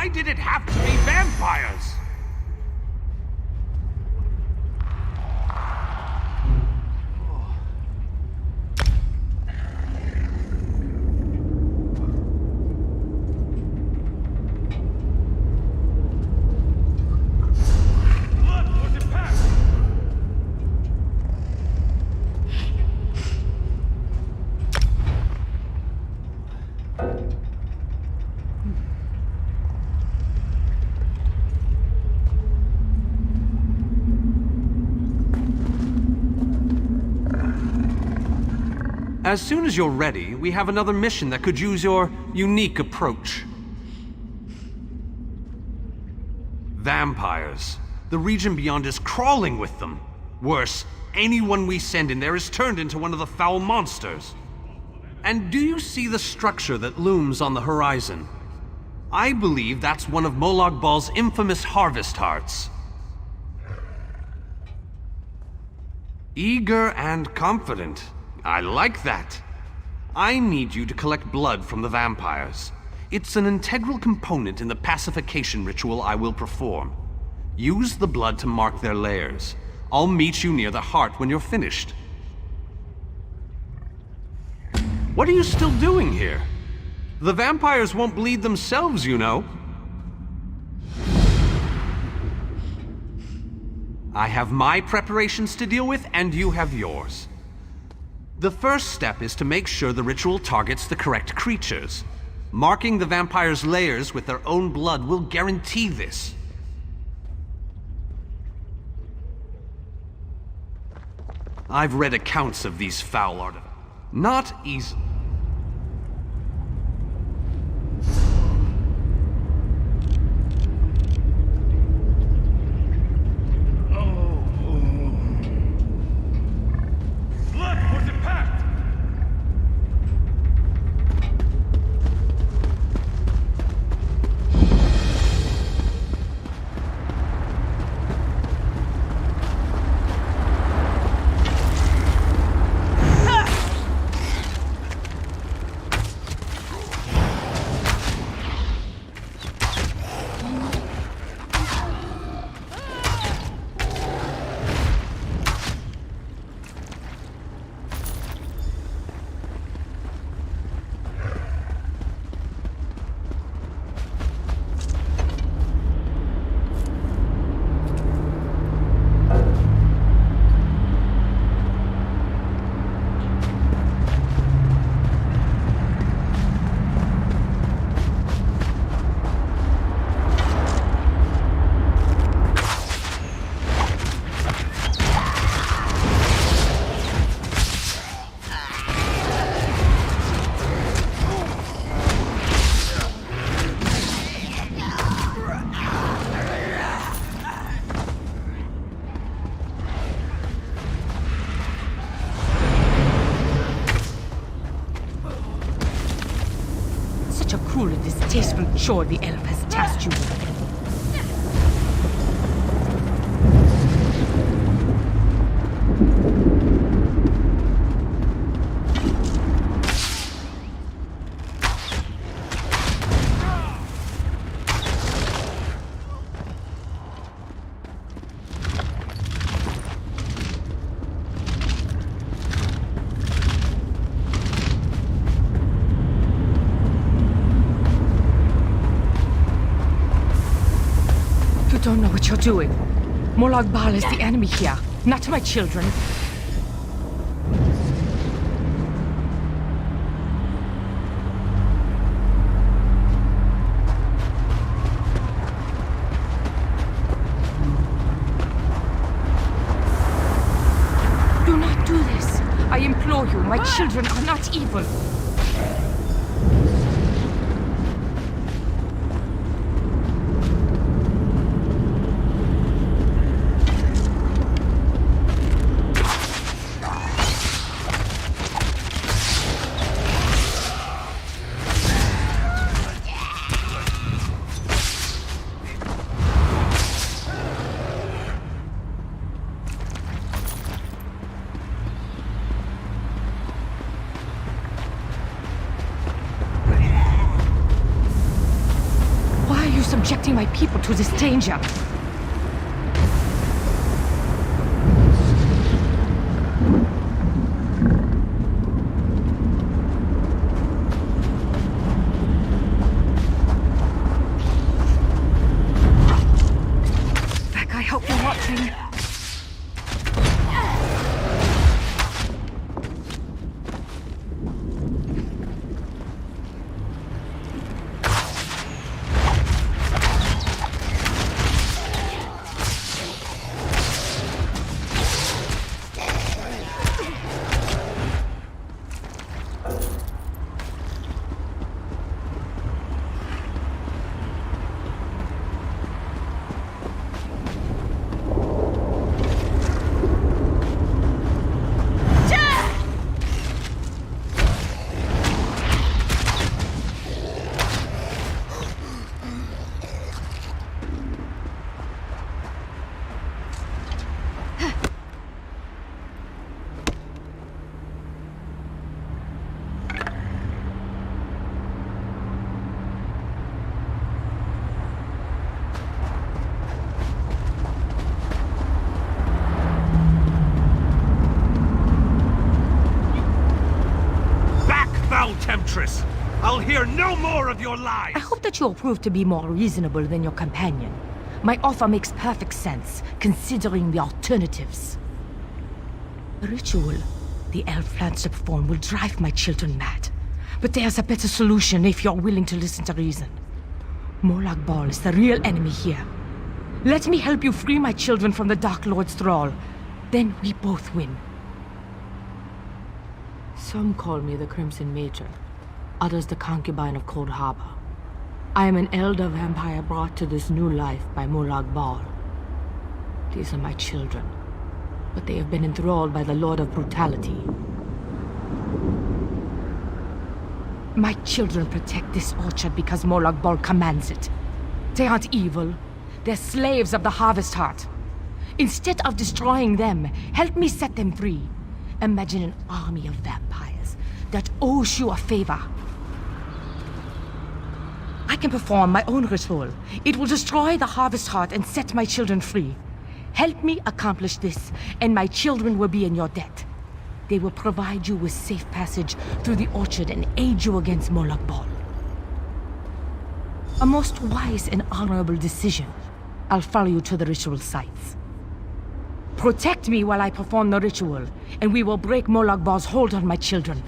Why did it have to be vampires? As soon as you're ready, we have another mission that could use your unique approach. Vampires. The region beyond is crawling with them. Worse, anyone we send in there is turned into one of the foul monsters. And do you see the structure that looms on the horizon? I believe that's one of Molag Bal's infamous harvest hearts. Eager and confident. I like that. I need you to collect blood from the vampires. It's an integral component in the pacification ritual I will perform. Use the blood to mark their lairs. I'll meet you near the heart when you're finished. What are you still doing here? The vampires won't bleed themselves, you know. I have my preparations to deal with, and you have yours. The first step is to make sure the ritual targets the correct creatures. Marking the vampires' lairs with their own blood will guarantee this. I've read accounts of these foul artifacts. Not easy. Cruel and distasteful chore the elf has tasked you with. You don't know what you're doing. Molag Bal is the enemy here, not my children. Do not do this. I implore you, my children are not evil. subjecting my people to this danger. Beck, I hope you're watching. Temptress! I'll hear no more of your lies! I hope that you'll prove to be more reasonable than your companion. My offer makes perfect sense, considering the alternatives. The ritual the elf plans to perform will drive my children mad. But there's a better solution if you're willing to listen to reason. Molag Bal is the real enemy here. Let me help you free my children from the Dark Lord's thrall. Then we both win. Some call me the Crimson Matron, others the concubine of Cold Harbor. I am an elder vampire brought to this new life by Molag Bal. These are my children, but they have been enthralled by the Lord of Brutality. My children protect this orchard because Molag Bal commands it. They aren't evil. They're slaves of the Harvest Heart. Instead of destroying them, help me set them free. Imagine an army of vampires that owes you a favor. I can perform my own ritual. It will destroy the Harvest Heart and set my children free. Help me accomplish this, and my children will be in your debt. They will provide you with safe passage through the orchard and aid you against Molag Bal. A most wise and honorable decision. I'll follow you to the ritual sites. Protect me while I perform the ritual, and we will break Molag Bal's hold on my children.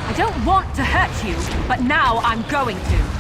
I don't want to hurt you, but now I'm going to.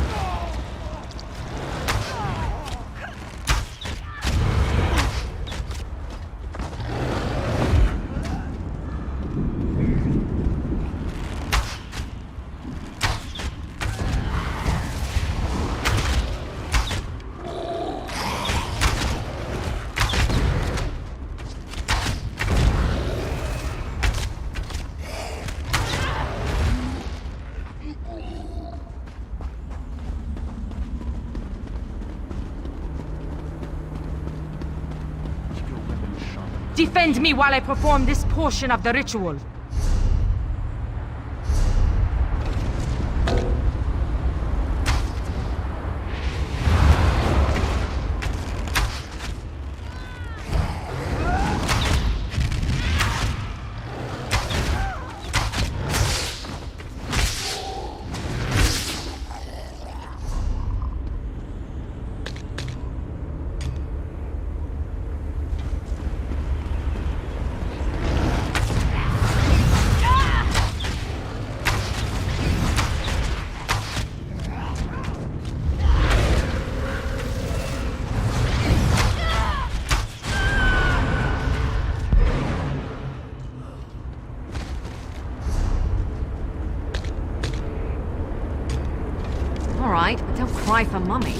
Defend me while I perform this portion of the ritual. All right, but don't cry for Mummy.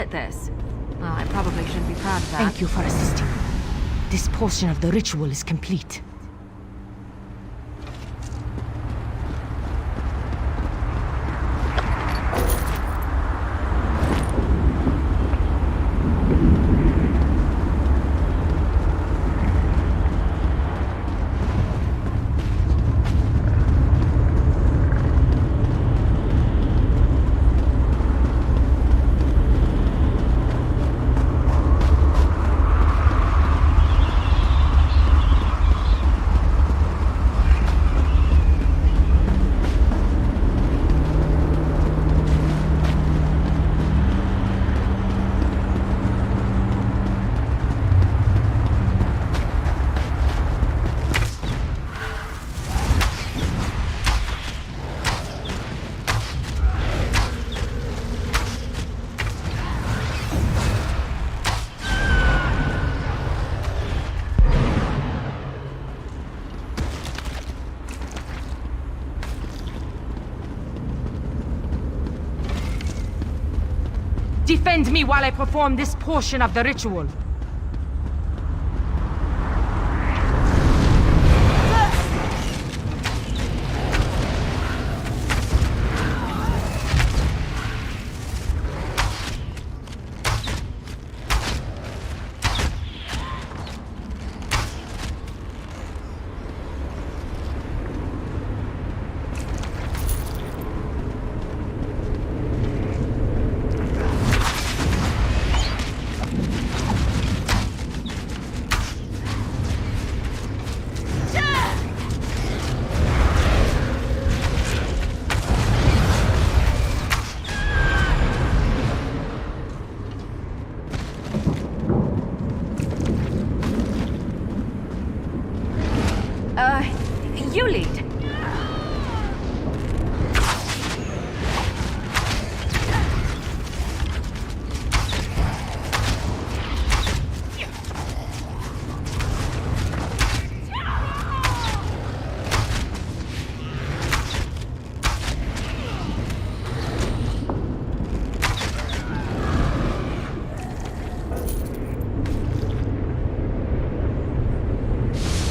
at this. Well, I probably shouldn't be proud of that. Thank you for assisting. This portion of the ritual is complete. Defend me while I perform this portion of the ritual. You lead.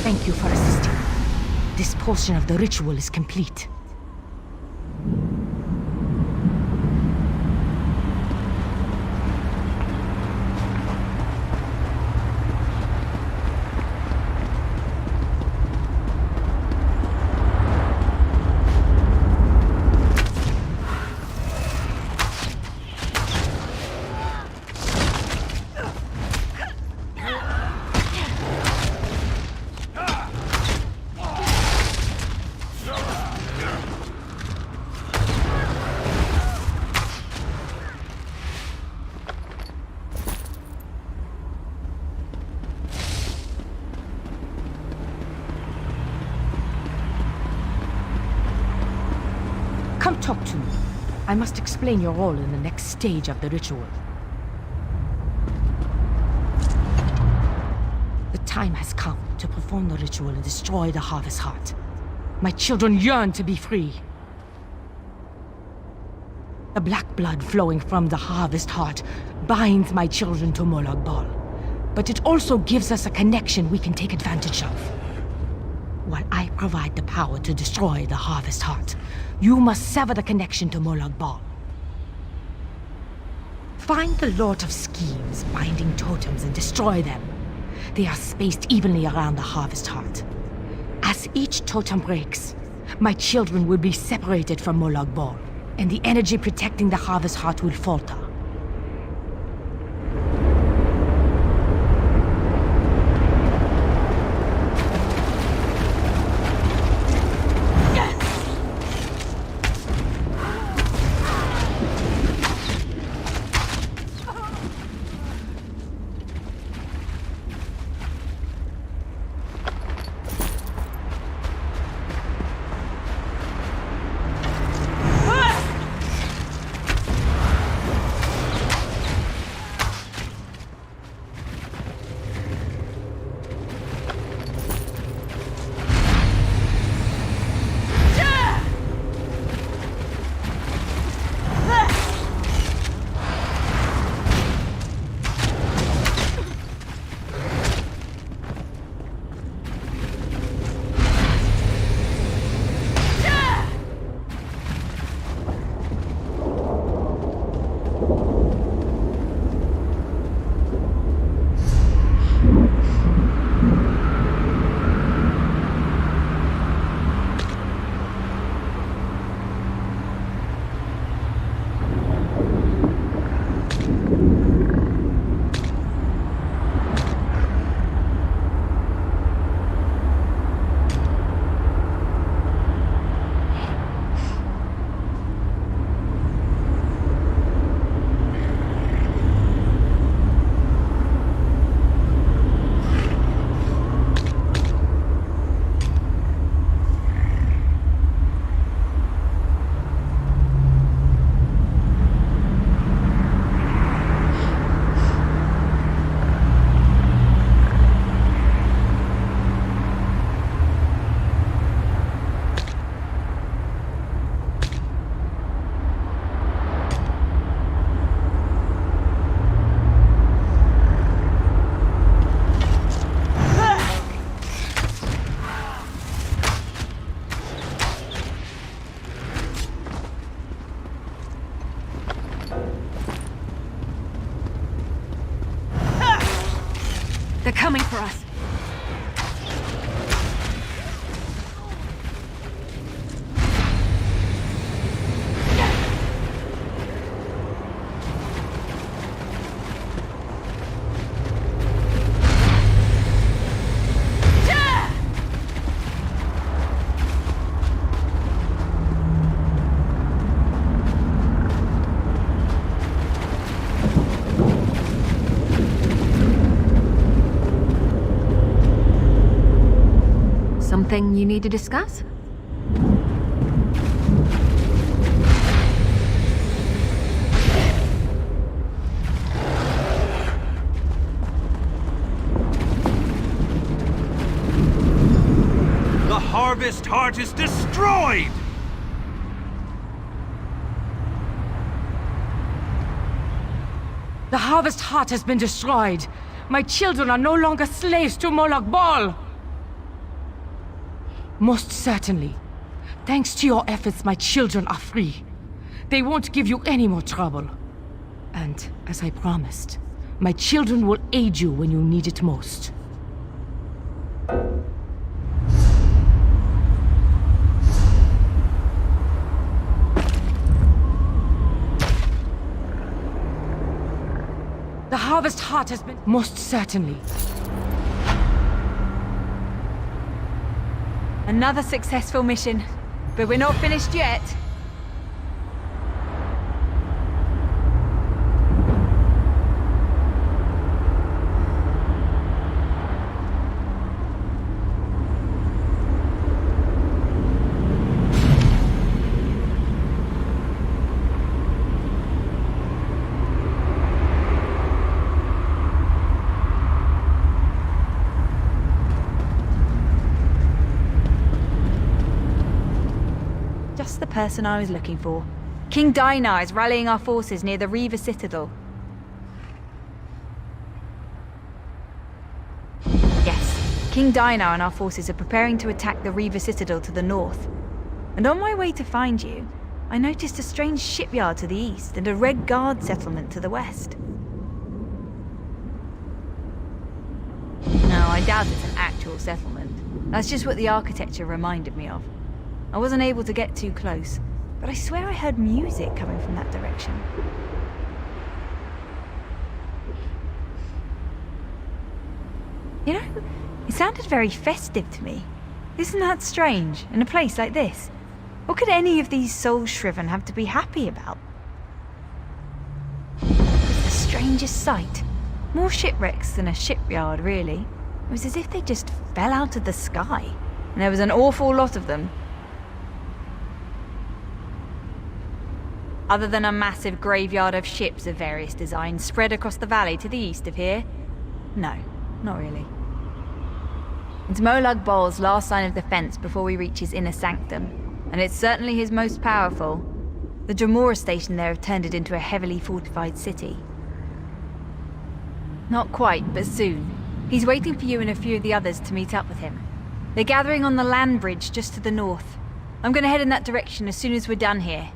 Thank you for assisting. This portion of the ritual is complete. Come talk to me. I must explain your role in the next stage of the ritual. The time has come to perform the ritual and destroy the Harvest Heart. My children yearn to be free. The black blood flowing from the Harvest Heart binds my children to Molag Bal, but it also gives us a connection we can take advantage of. While I provide the power to destroy the Harvest Heart, you must sever the connection to Molag Bal. Find the Lord of Schemes binding totems and destroy them. They are spaced evenly around the Harvest Heart. As each totem breaks, my children will be separated from Molag Bal, and the energy protecting the Harvest Heart will falter. Something you need to discuss? The Harvest Heart is destroyed! The Harvest Heart has been destroyed. My children are no longer slaves to Molag Bal. Most certainly. Thanks to your efforts, my children are free. They won't give you any more trouble. And, as I promised, my children will aid you when you need it most. The Harvest Heart has been... Most certainly. Another successful mission. But we're not finished yet. Just the person I was looking for. King Dainar is rallying our forces near the Reaver Citadel. Yes, King Dainar and our forces are preparing to attack the Reaver Citadel to the north. And on my way to find you, I noticed a strange shipyard to the east and a Red Guard settlement to the west. No, I doubt it's an actual settlement. That's just what the architecture reminded me of. I wasn't able to get too close, but I swear I heard music coming from that direction. You know, it sounded very festive to me. Isn't that strange, in a place like this? What could any of these soul-shriven have to be happy about? It's the strangest sight. More shipwrecks than a shipyard, really. It was as if they just fell out of the sky, and there was an awful lot of them. Other than a massive graveyard of ships of various designs spread across the valley to the east of here? No, not really. It's Molag Bal's last line of defense before we reach his inner sanctum, and it's certainly his most powerful. The Dremora station there have turned it into a heavily fortified city. Not quite, but soon. He's waiting for you and a few of the others to meet up with him. They're gathering on the land bridge just to the north. I'm gonna head in that direction as soon as we're done here.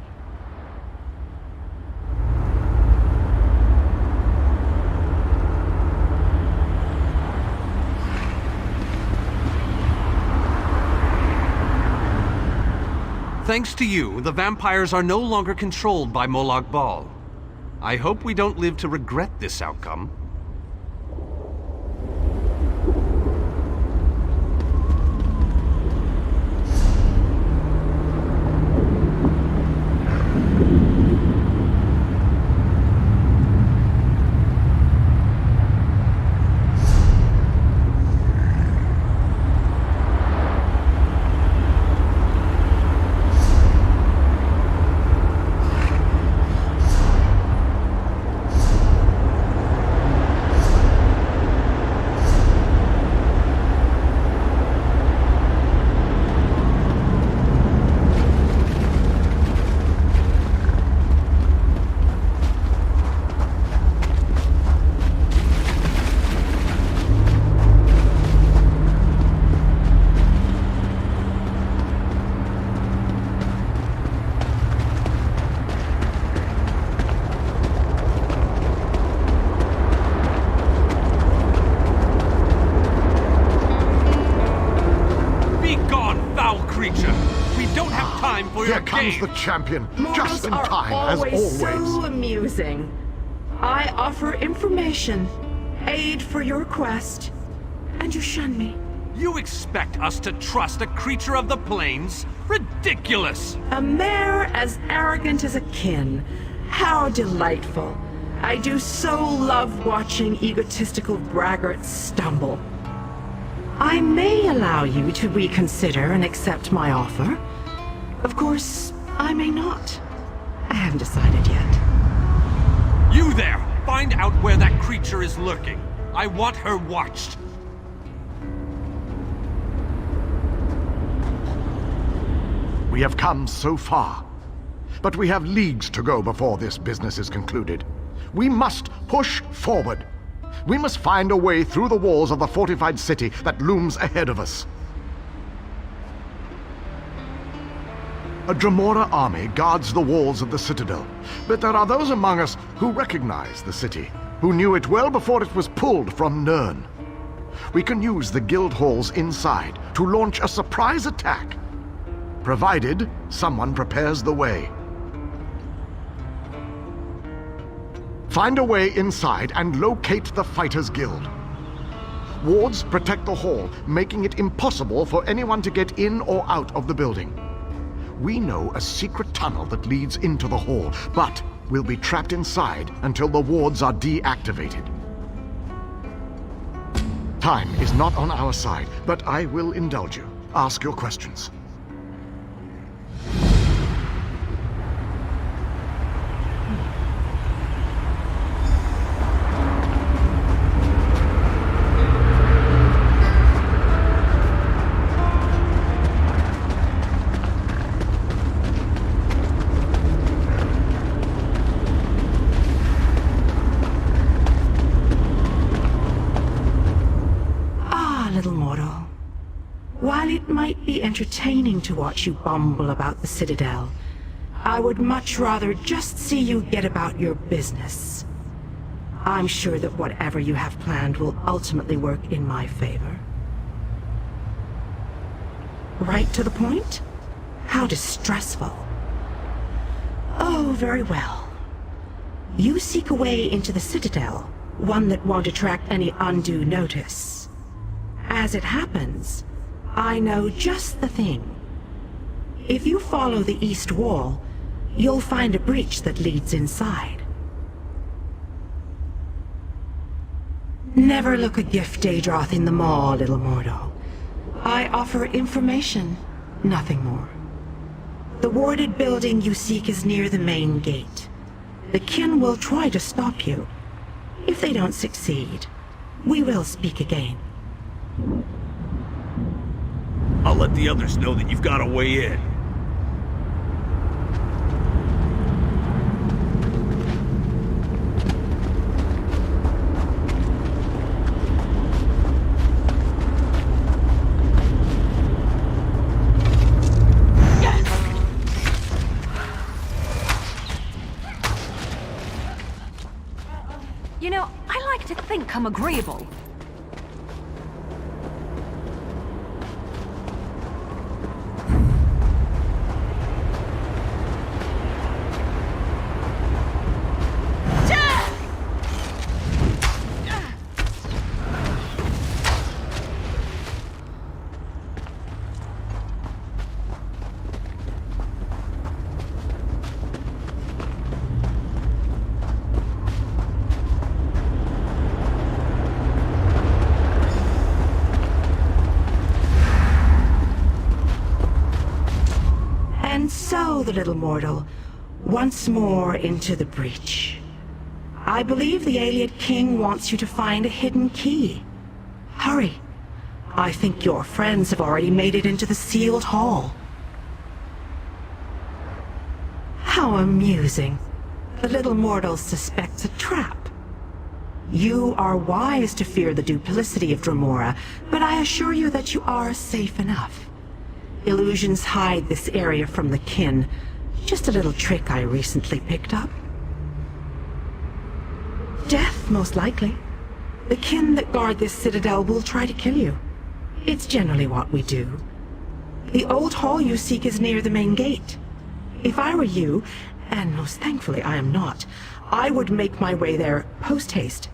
Thanks to you, the vampires are no longer controlled by Molag Bal. I hope we don't live to regret this outcome. Here comes the champion, just in Mortals time, are as always. so amusing. I offer information, aid for your quest, and you shun me. You expect us to trust a creature of the plains? Ridiculous! A mare as arrogant as a kin. How delightful. I do so love watching egotistical braggarts stumble. I may allow you to reconsider and accept my offer. Of course, I may not. I haven't decided yet. You there! Find out where that creature is lurking. I want her watched. We have come so far, but we have leagues to go before this business is concluded. We must push forward. We must find a way through the walls of the fortified city that looms ahead of us. A Dremora army guards the walls of the citadel, but there are those among us who recognize the city, who knew it well before it was pulled from Nirn. We can use the guild halls inside to launch a surprise attack, provided someone prepares the way. Find a way inside and locate the Fighters Guild. Wards protect the hall, making it impossible for anyone to get in or out of the building. We know a secret tunnel that leads into the hall, but we'll be trapped inside until the wards are deactivated. Time is not on our side, but I will indulge you. Ask your questions. While it might be entertaining to watch you bumble about the Citadel, I would much rather just see you get about your business. I'm sure that whatever you have planned will ultimately work in my favor. Right to the point? How distressful. Oh, very well. You seek a way into the Citadel, one that won't attract any undue notice. As it happens, I know just the thing. If you follow the east wall, you'll find a breach that leads inside. Never look a gift, Daedroth, in the maw, little mortal. I offer information, nothing more. The warded building you seek is near the main gate. The kin will try to stop you. If they don't succeed, we will speak again. I'll let the others know that you've got a way in. You know, I like to think I'm agreeable. So, the little mortal, once more into the breach. I believe the Ayleid King wants you to find a hidden key. Hurry. I think your friends have already made it into the sealed hall. How amusing. The little mortal suspects a trap. You are wise to fear the duplicity of Dremora, but I assure you that you are safe enough. Illusions hide this area from the kin. Just a little trick I recently picked up. Death, most likely. The kin that guard this citadel will try to kill you. It's generally what we do. The old hall you seek is near the main gate. If I were you, and most thankfully I am not, I would make my way there post-haste.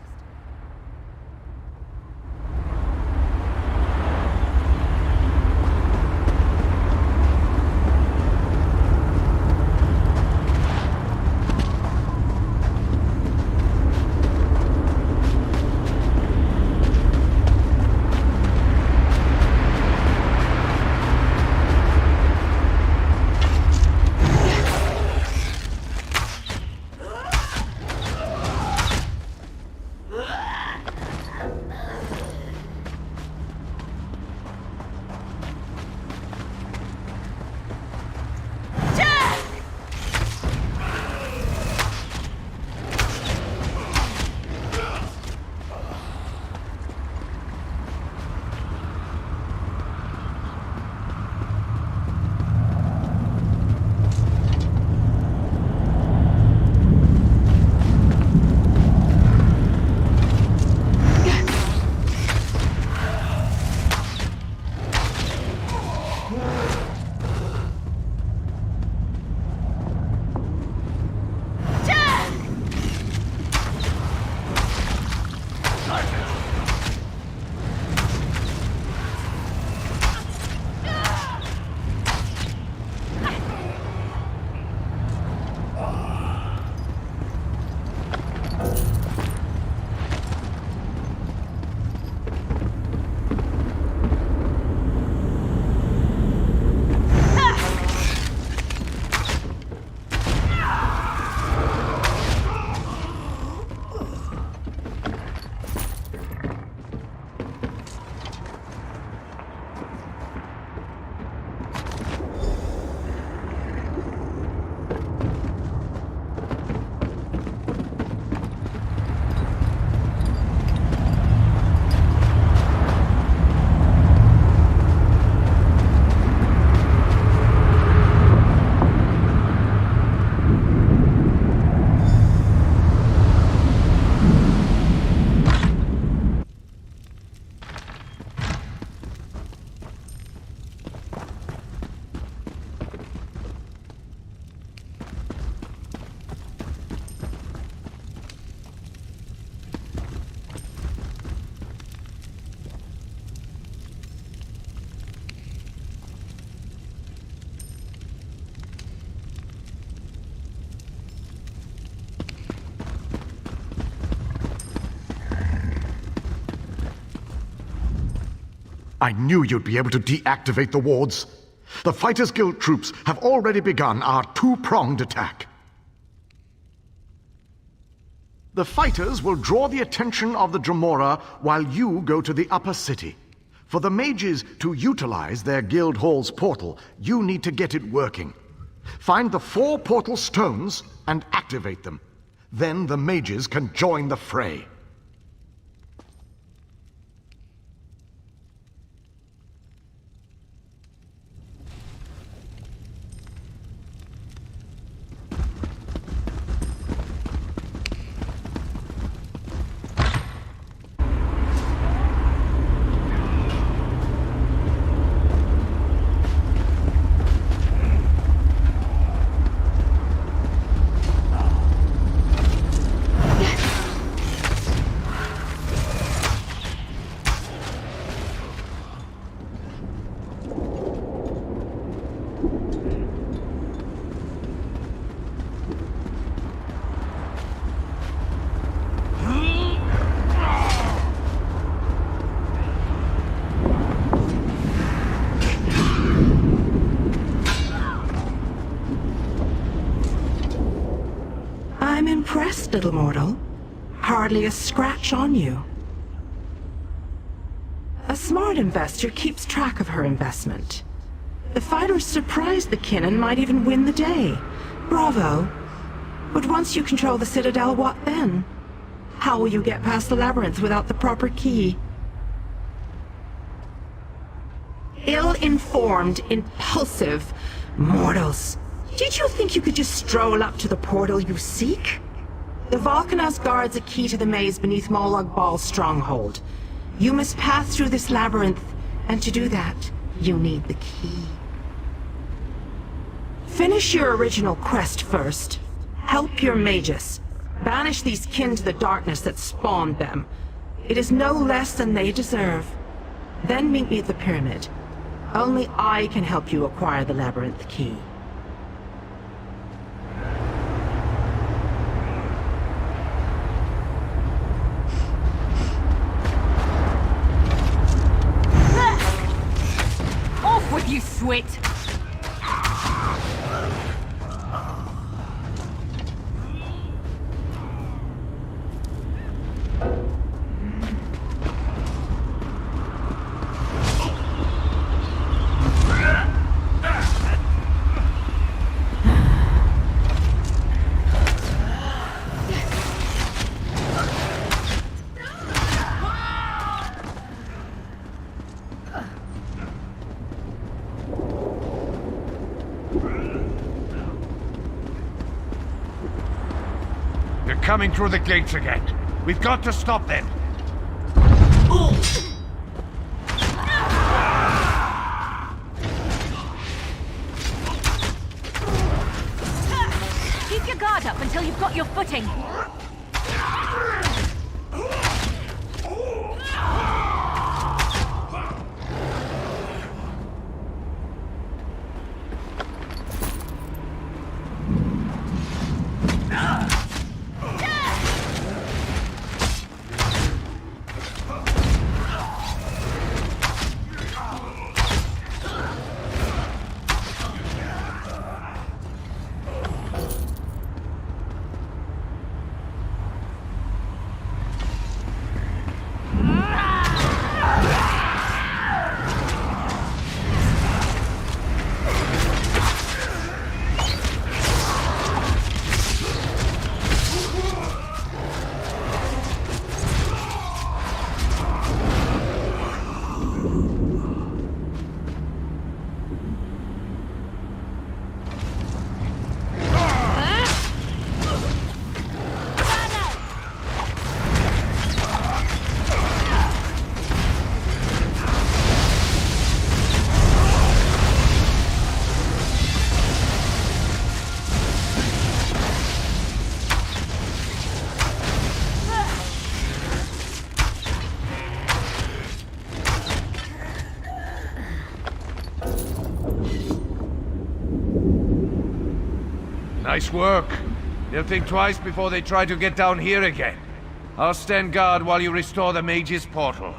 I knew you'd be able to deactivate the wards. The Fighters Guild troops have already begun our two-pronged attack. The fighters will draw the attention of the Dremora while you go to the upper city. For the mages to utilize their guild hall's portal, you need to get it working. Find the 4 portal stones and activate them. Then the mages can join the fray. I'm impressed, little mortal. Hardly a scratch on you. A smart investor keeps track of her investment. The fighters surprised the kin and might even win the day. Bravo. But once you control the Citadel, what then? How will you get past the labyrinth without the proper key? Ill-informed, impulsive mortals. Did you think you could just stroll up to the portal you seek? The Volcanos guards a key to the maze beneath Molag Bal's stronghold. You must pass through this labyrinth, and to do that, you need the key. Finish your original quest first. Help your mages. Banish these kin to the darkness that spawned them. It is no less than they deserve. Then meet me at the pyramid. Only I can help you acquire the labyrinth key. Off with you, Swit! They're coming through the gates again. We've got to stop them. Keep your guard up until you've got your footing. Nice work. They'll think twice before they try to get down here again. I'll stand guard while you restore the mage's portal.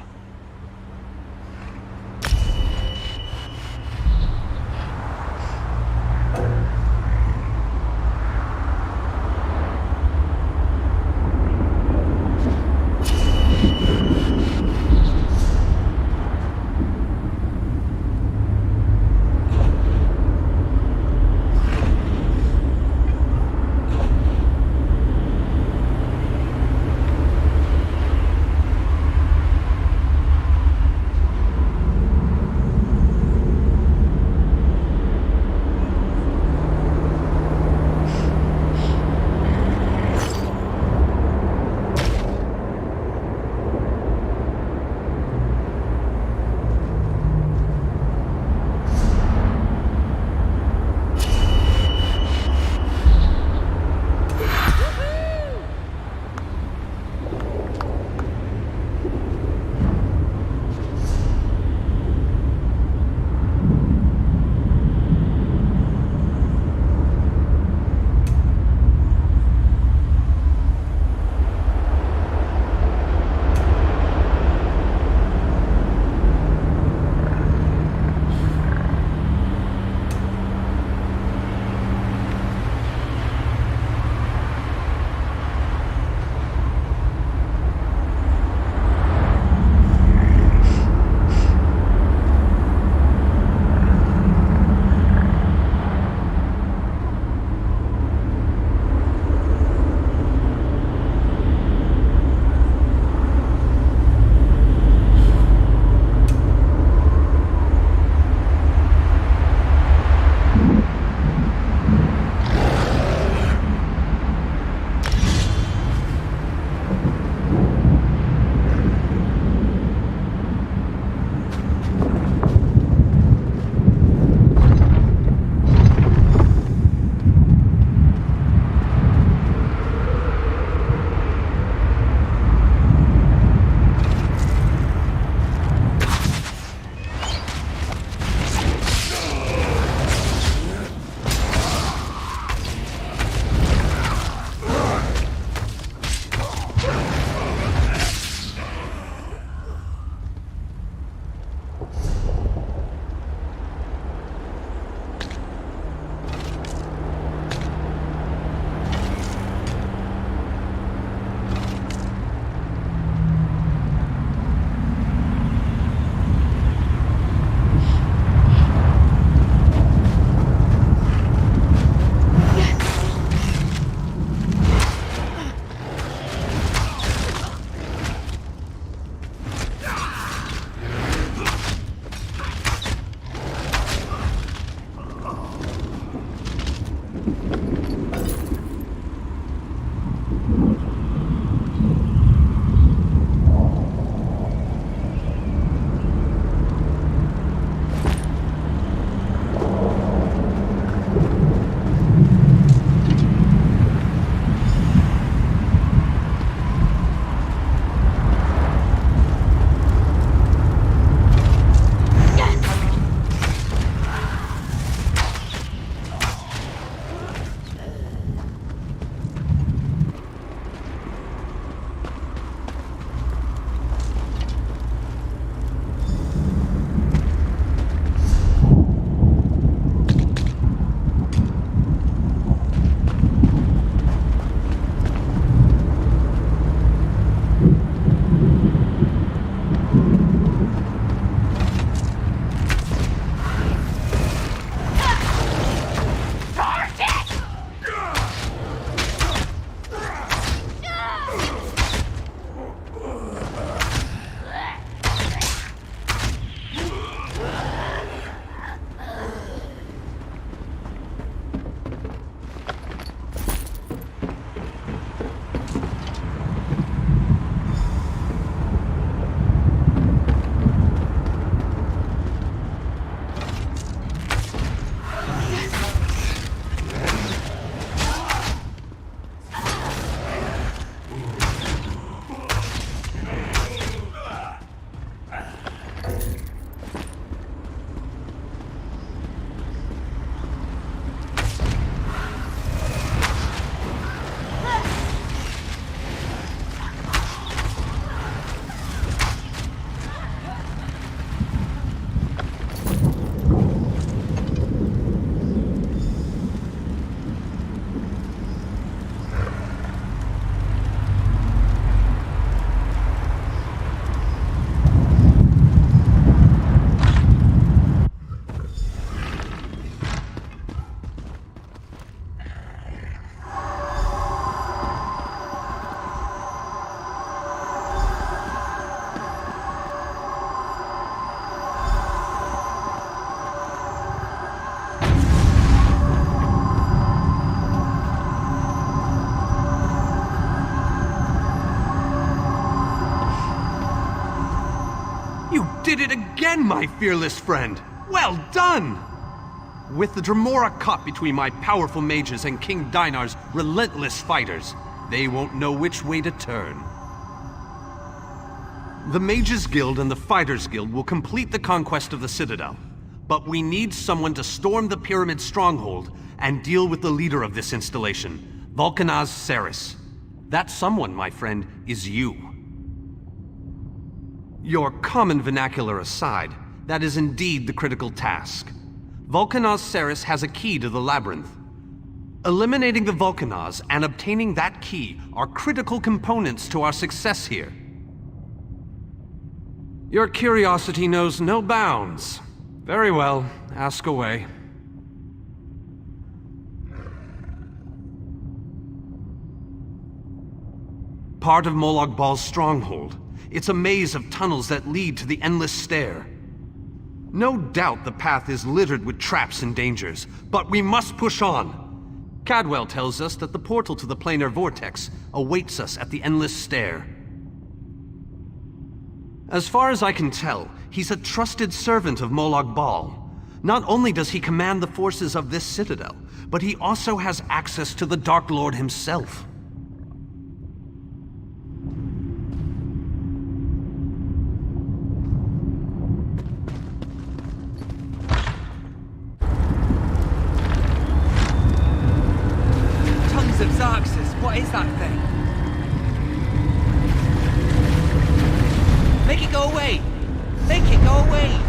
again, my fearless friend! Well done! With the Dremora caught between my powerful mages and King Dinar's relentless fighters, they won't know which way to turn. The Mages Guild and the Fighters Guild will complete the conquest of the Citadel, but we need someone to storm the Pyramid stronghold and deal with the leader of this installation, Vulcanaz Ceres. That someone, my friend, is you. Your common vernacular aside, that is indeed the critical task. Vulcanaz Ceres has a key to the labyrinth. Eliminating the Vulcanaz and obtaining that key are critical components to our success here. Your curiosity knows no bounds. Very well, ask away. Part of Molag Bal's stronghold. It's a maze of tunnels that lead to the Endless Stair. No doubt the path is littered with traps and dangers, but we must push on. Cadwell tells us that the portal to the planar vortex awaits us at the Endless Stair. As far as I can tell, he's a trusted servant of Molag Bal. Not only does he command the forces of this citadel, but he also has access to the Dark Lord himself. Tongues of Xarxes, what is that thing? Make it go away! Make it go away!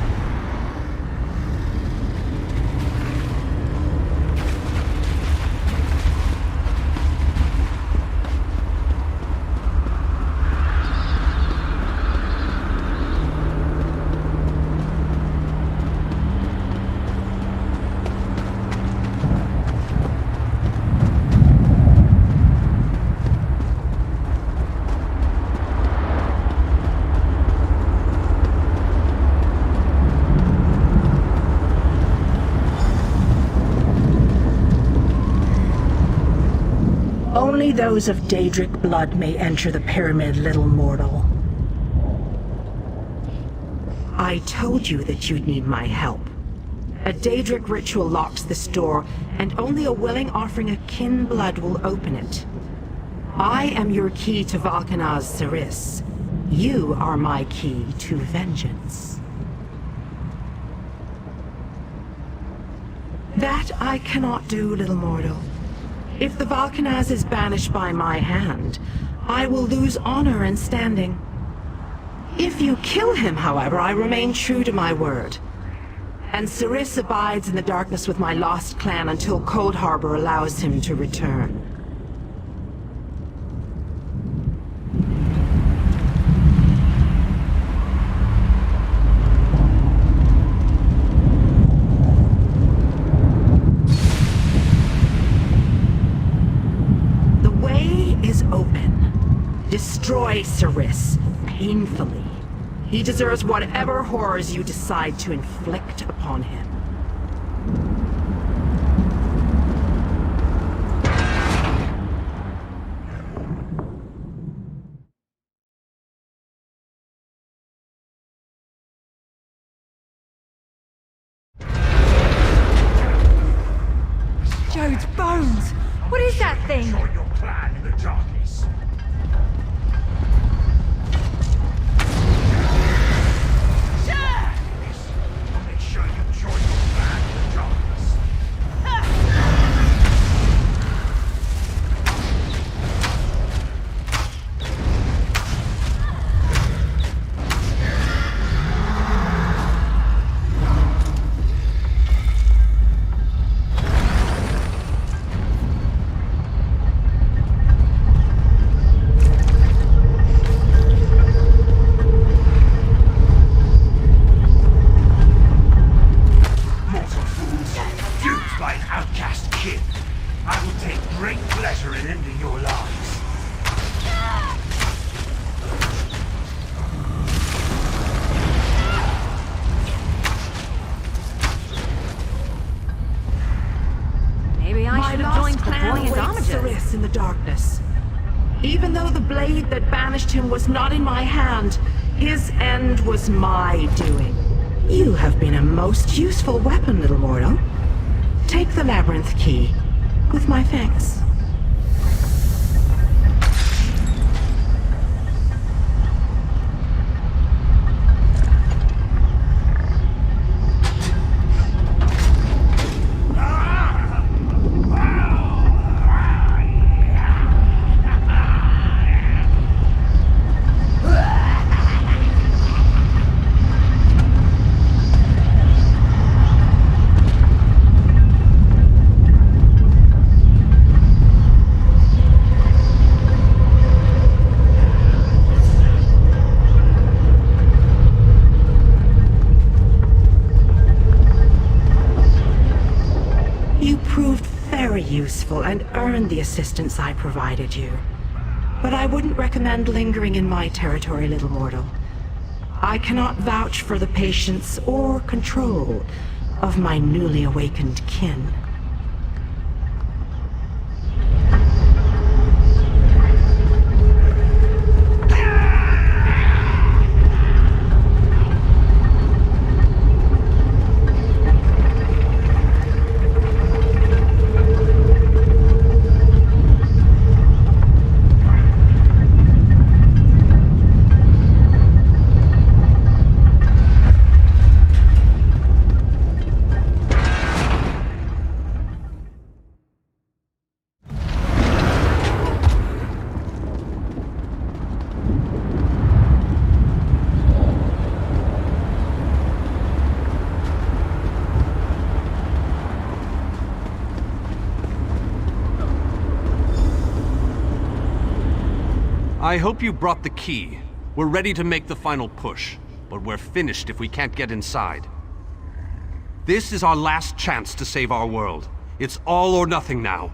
Only those of Daedric blood may enter the pyramid, little mortal. I told you that you'd need my help. A Daedric ritual locks this door, and only a willing offering of kin blood will open it. I am your key to Vulcanaz Ceres. You are my key to vengeance. That I cannot do, little mortal. If the Vulcanaz is banished by my hand, I will lose honor and standing. If you kill him, however, I remain true to my word. And Ceres abides in the darkness with my lost clan until Cold Harbor allows him to return. Destroy Ceres, painfully. He deserves whatever horrors you decide to inflict upon him. Jode's bones! What is that thing? Join your clan in the darkness. Make sure you join your clan in the darkness. Ceres in the darkness. Even though the blade that banished him was not in my hand, his end was my doing. have been a most useful weapon, little mortal. Take the labyrinth key, with my thanks. Useful and earned the assistance I provided you. But I wouldn't recommend lingering in my territory, little mortal. I cannot vouch for the patience or control of my newly awakened kin. I hope you brought the key. We're ready to make the final push, but we're finished if we can't get inside. This is our last chance to save our world. It's all or nothing now.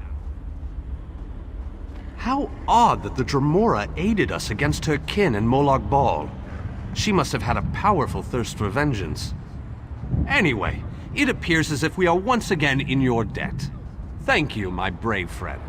How odd that the Dremora aided us against her kin and Molag Bal. She must have had a powerful thirst for vengeance. Anyway, it appears as if we are once again in your debt. Thank you, my brave friend.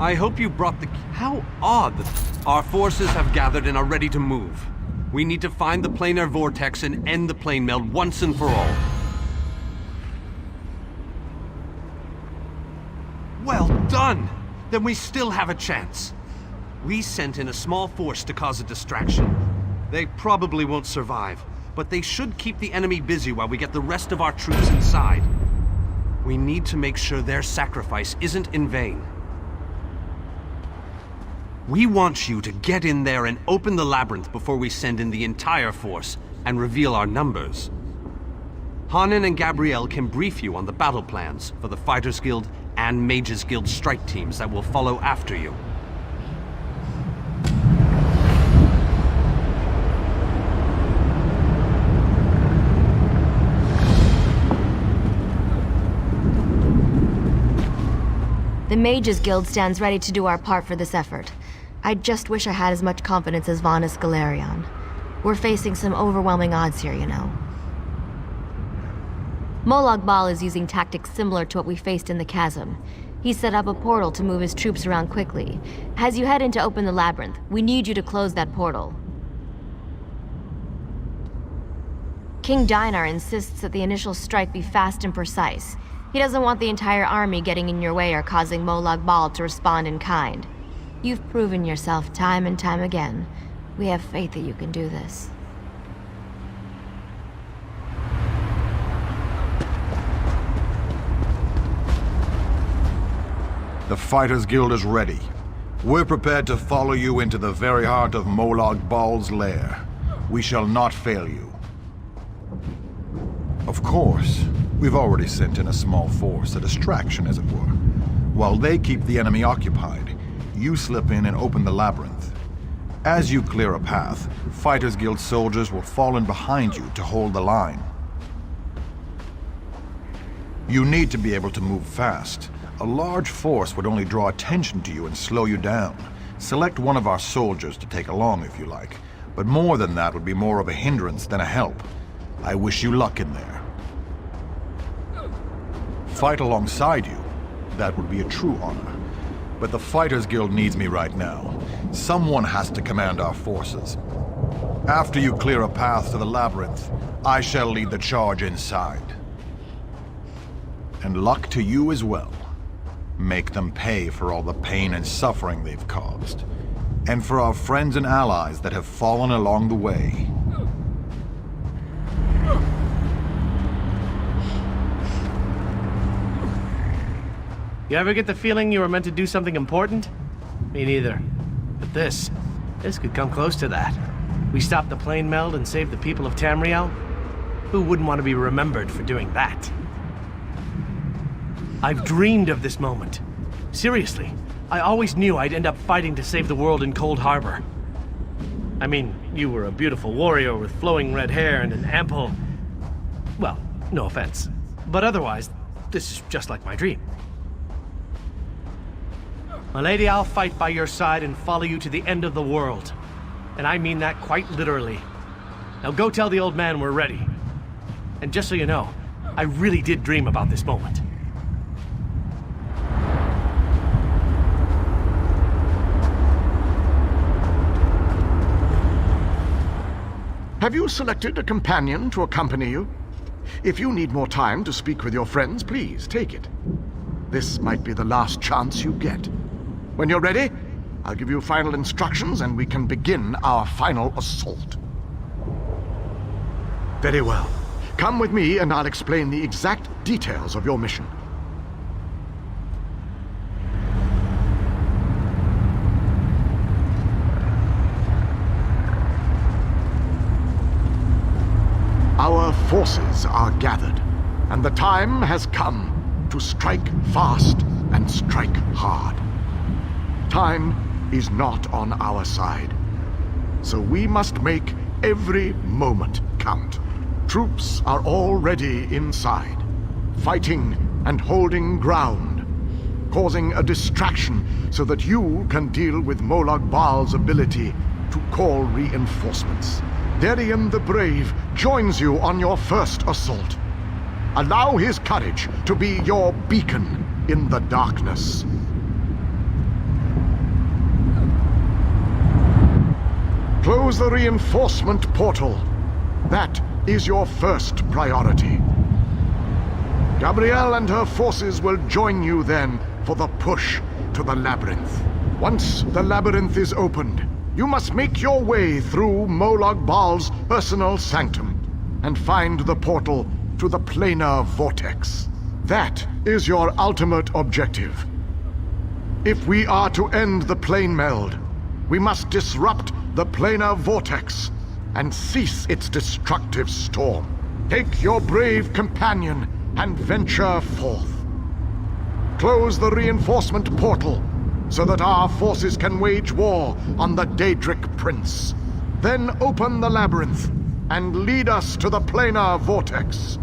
I hope you brought the... How odd that our forces have gathered and are ready to move. We need to find the planar vortex and end the plane meld once and for all. Well done! Then we still have a chance. We sent in a small force to cause a distraction. They probably won't survive, but they should keep the enemy busy while we get the rest of our troops inside. We need to make sure their sacrifice isn't in vain. We want you to get in there and open the labyrinth before we send in the entire force and reveal our numbers. Hanan and Gabrielle can brief you on the battle plans for the Fighters Guild and Mages Guild strike teams that will follow after you. The Mages Guild stands ready to do our part for this effort. I just wish I had as much confidence as Vanus Galerion. We're facing some overwhelming odds here, you know. Molag Bal is using tactics similar to what we faced in the chasm. He set up a portal to move his troops around quickly. As you head in to open the labyrinth, we need you to close that portal. King Dinar insists that the initial strike be fast and precise. He doesn't want the entire army getting in your way or causing Molag Bal to respond in kind. You've proven yourself time and time again. We have faith that you can do this. The Fighters Guild is ready. We're prepared to follow you into the very heart of Molag Bal's lair. We shall not fail you. Of course, we've already sent in a small force, a distraction as it were. While they keep the enemy occupied, you slip in and open the labyrinth. As you clear a path, Fighters Guild soldiers will fall in behind you to hold the line. You need to be able to move fast. A large force would only draw attention to you and slow you down. Select one of our soldiers to take along if you like, but more than that would be more of a hindrance than a help. I wish you luck in there. Fight alongside you, that would be a true honor. But the Fighters Guild needs me right now. Someone has to command our forces. After you clear a path to the labyrinth, I shall lead the charge inside. And luck to you as well. Make them pay for all the pain and suffering they've caused. And for our friends and allies that have fallen along the way. You ever get the feeling you were meant to do something important? Me neither. But this could come close to that. We stopped the plane meld and saved the people of Tamriel. Who wouldn't want to be remembered for doing that? I've dreamed of this moment. Seriously, I always knew I'd end up fighting to save the world in Cold Harbor. I mean, you were a beautiful warrior with flowing red hair and an ample... Well, no offense. But otherwise, this is just like my dream. My lady, I'll fight by your side and follow you to the end of the world. And I mean that quite literally. Now go tell the old man we're ready. And just so you know, I really did dream about this moment. Have you selected a companion to accompany you? If you need more time to speak with your friends, please take it. This might be the last chance you get. When you're ready, I'll give you final instructions and we can begin our final assault. Very well. Come with me and I'll explain the exact details of your mission. Our forces are gathered, and the time has come to strike fast and strike hard. Time is not on our side, so we must make every moment count. Troops are already inside, fighting and holding ground, causing a distraction so that you can deal with Molag Bal's ability to call reinforcements. Darien the Brave joins you on your first assault. Allow his courage to be your beacon in the darkness. Close the reinforcement portal. That is your first priority. Gabrielle and her forces will join you then for the push to the labyrinth. Once the labyrinth is opened, you must make your way through Molag Bal's personal sanctum and find the portal to the planar vortex. That is your ultimate objective. If we are to end the plane meld, we must disrupt the planar vortex and cease its destructive storm. Take your brave companion and venture forth. Close the reinforcement portal so that our forces can wage war on the Daedric Prince. Then open the labyrinth and lead us to the planar vortex.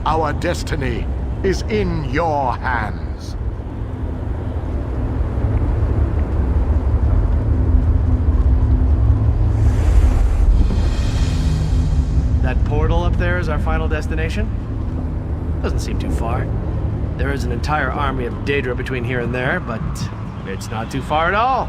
Our destiny is in your hands. That portal up there is our final destination? Doesn't seem too far. There is an entire army of Daedra between here and there, but it's not too far at all.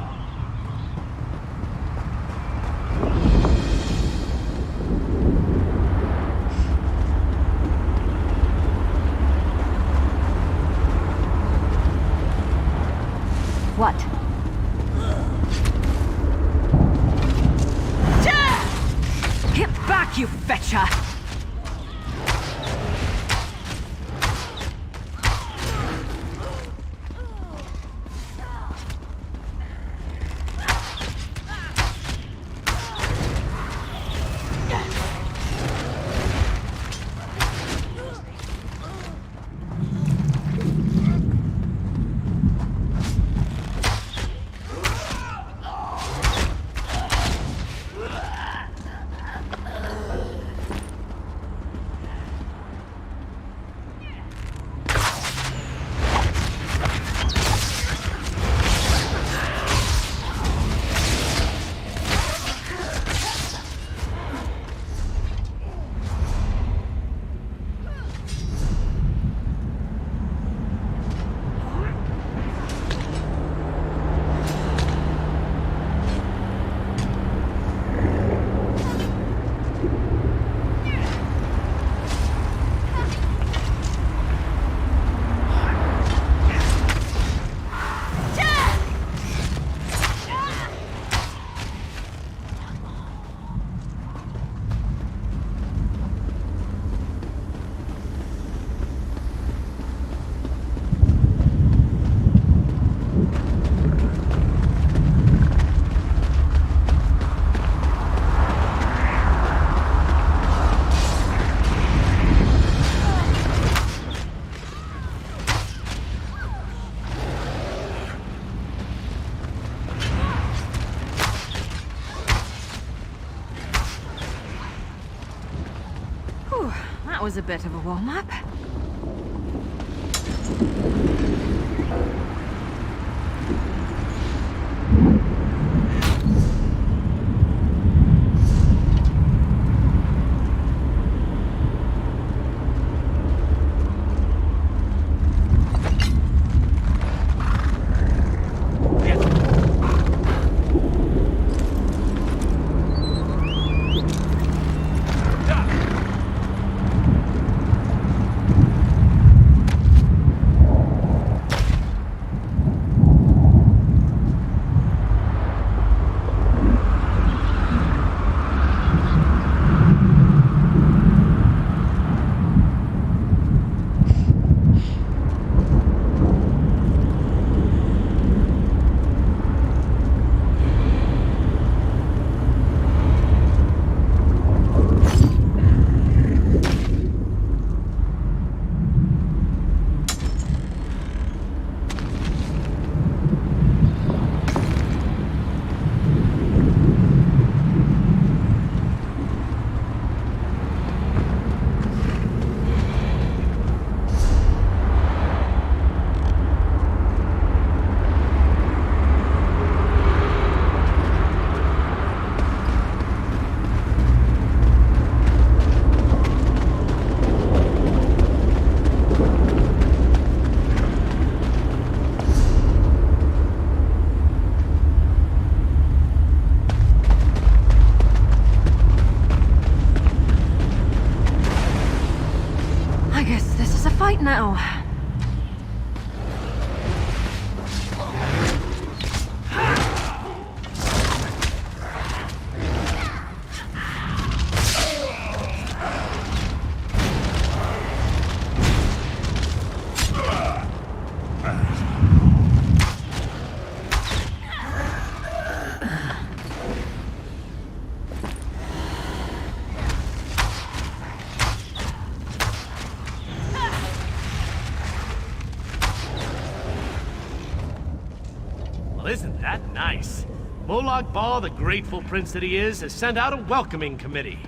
What? Get back, you fetcher! That was a bit of a warm-up. Now. Isn't that nice? Molag Bal, the grateful prince that he is, has sent out a welcoming committee.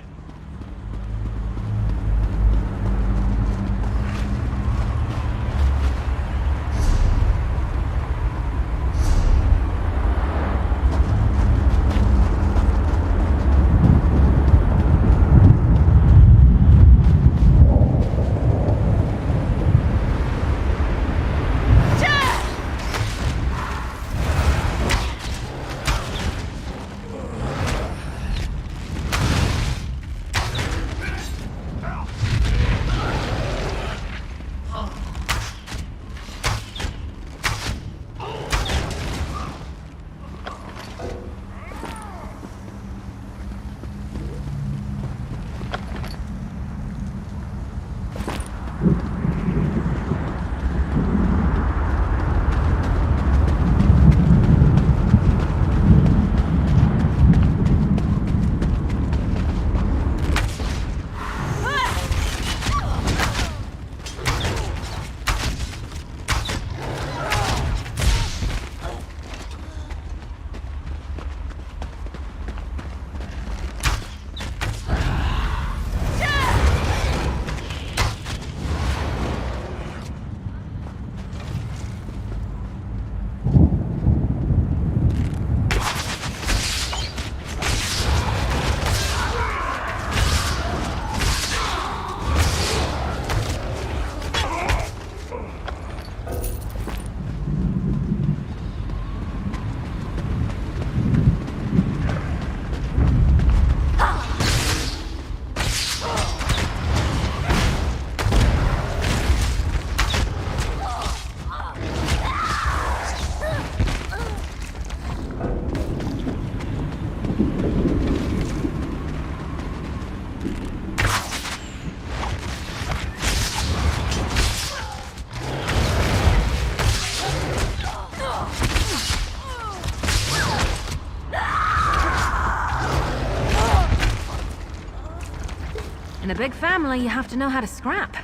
In a big family, you have to know how to scrap.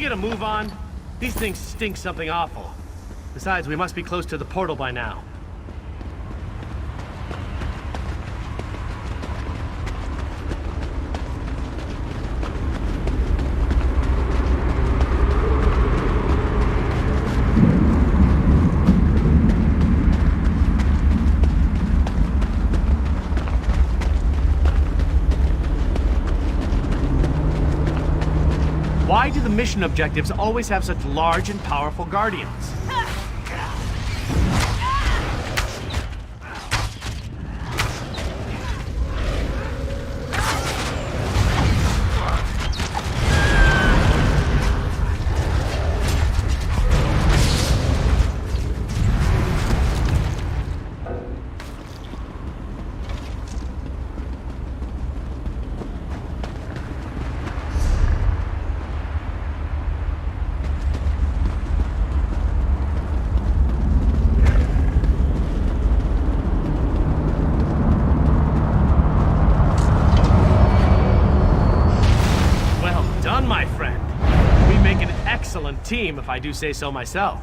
get a move on? These things stink something awful. Besides, we must be close to the portal by now. Why do the mission objectives always have such large and powerful guardians? Team, if I do say so myself.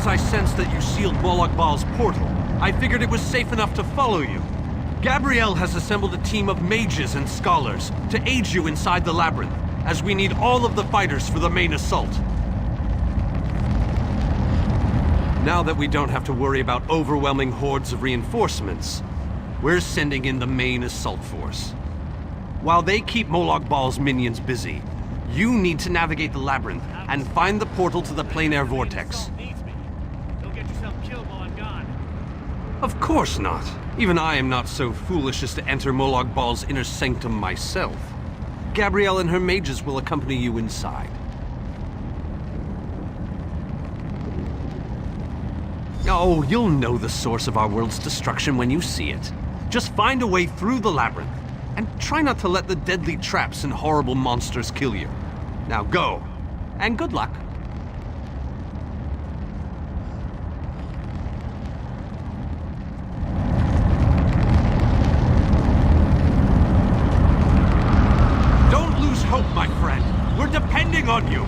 I sensed that you sealed Molag Bal's portal, I figured it was safe enough to follow you. Gabrielle has assembled a team of mages and scholars to aid you inside the labyrinth, as we need all of the fighters for the main assault. Now that we don't have to worry about overwhelming hordes of reinforcements, we're sending in the main assault force. While they keep Molag Bal's minions busy, you need to navigate the labyrinth and find the portal to the plain air vortex. Of course not. Even I am not so foolish as to enter Molag Bal's inner sanctum myself. Gabrielle and her mages will accompany you inside. Oh, you'll know the source of our world's destruction when you see it. Just find a way through the labyrinth, and try not to let the deadly traps and horrible monsters kill you. Now go, and good luck. Hope, my friend. We're depending on you.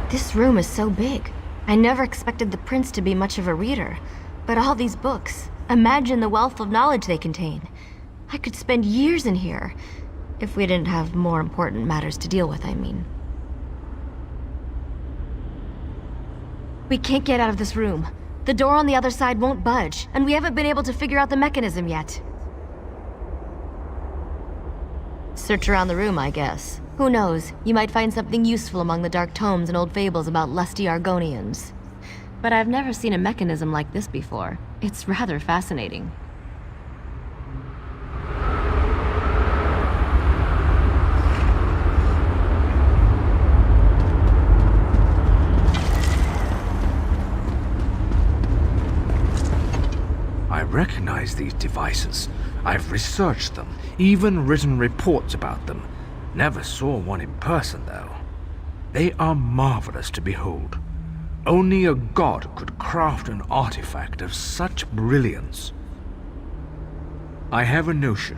This room is so big. I never expected the prince to be much of a reader. But all these books, imagine the wealth of knowledge they contain. I could spend years in here. If we didn't have more important matters to deal with, I mean. We can't get out of this room. The door on the other side won't budge, and we haven't been able to figure out the mechanism yet. Search around the room, I guess. Who knows? You might find something useful among the dark tomes and old fables about lusty Argonians. But I've never seen a mechanism like this before. It's rather fascinating. I recognize these devices. I've researched them, even written reports about them. Never saw one in person, though. They are marvelous to behold. Only a god could craft an artifact of such brilliance. I have a notion.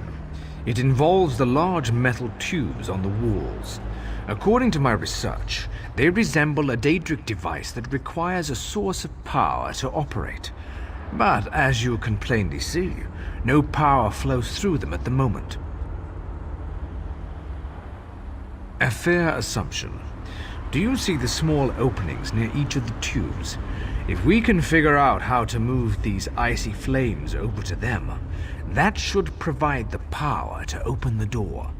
It involves the large metal tubes on the walls. According to my research, they resemble a Daedric device that requires a source of power to operate. But as you can plainly see, no power flows through them at the moment. A fair assumption. Do you see the small openings near each of the tubes? If we can figure out how to move these icy flames over to them, that should provide the power to open the door.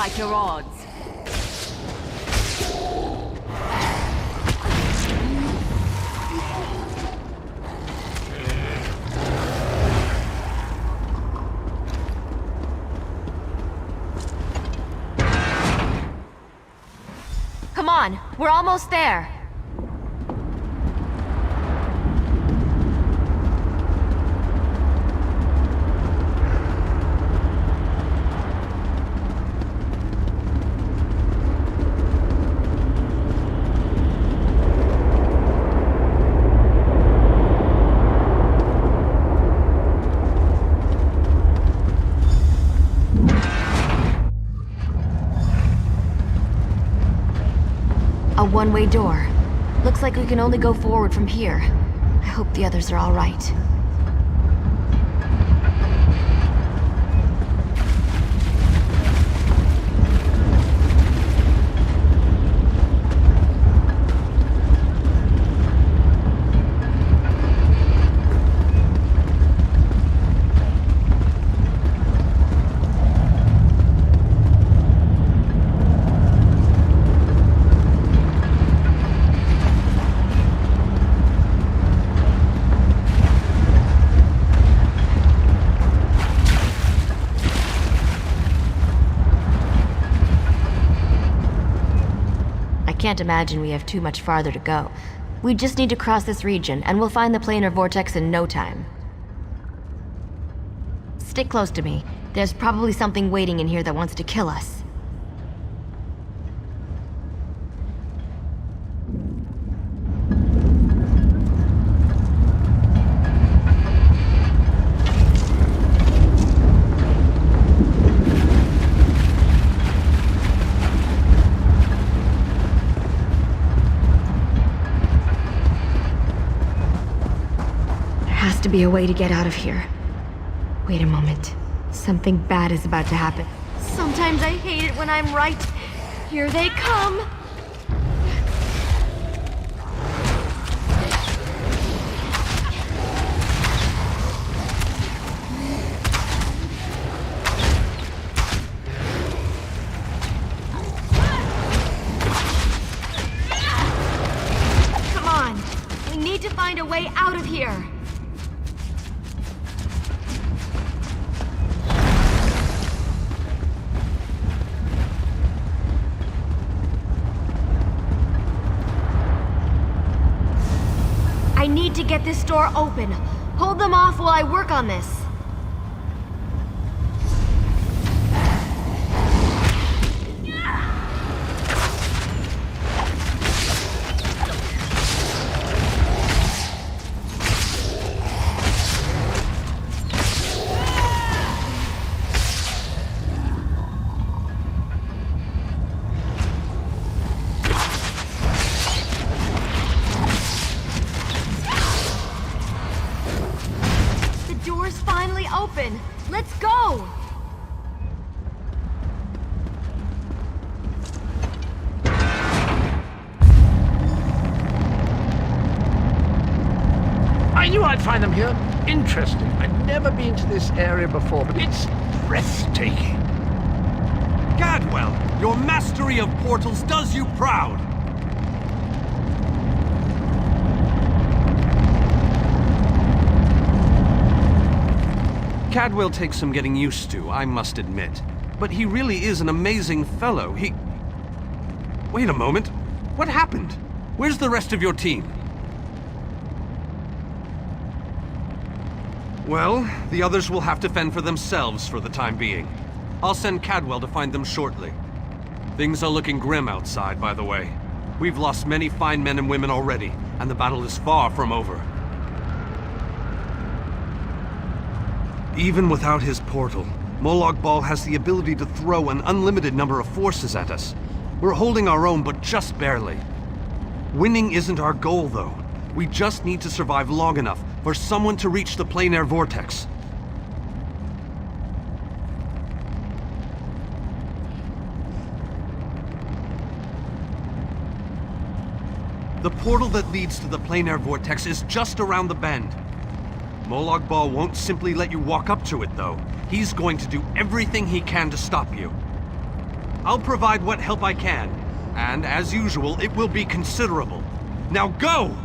like your odds. Come on, we're almost there. A one-way door. Looks like we can only go forward from here. I hope the others are all right. Can't imagine we have too much farther to go. We just need to cross this region, and we'll find the planar vortex in no time. Stick close to me. There's probably something waiting in here that wants to kill us. To be a way to get out of here. Wait a moment. Something bad is about to happen. Sometimes I hate it when I'm right. Here they come. Come on. We need to find a way out of here. I need to get this door open. Hold them off while I work on this. Open. Let's go! I knew I'd find them here. Interesting. I've never been to this area before, but it's breathtaking. Cadwell, your mastery of portals does you proud. Cadwell takes some getting used to, I must admit. But he really is an amazing fellow. Wait a moment. What happened? Where's the rest of your team? Well, the others will have to fend for themselves for the time being. I'll send Cadwell to find them shortly. Things are looking grim outside, by the way. We've lost many fine men and women already, and the battle is far from over. Even without his portal, Molag Bal has the ability to throw an unlimited number of forces at us. We're holding our own, but just barely. Winning isn't our goal, though. We just need to survive long enough for someone to reach the planar vortex. The portal that leads to the planar vortex is just around the bend. Molag Bal won't simply let you walk up to it, though. He's going to do everything he can to stop you. I'll provide what help I can, and as usual, it will be considerable. Now go!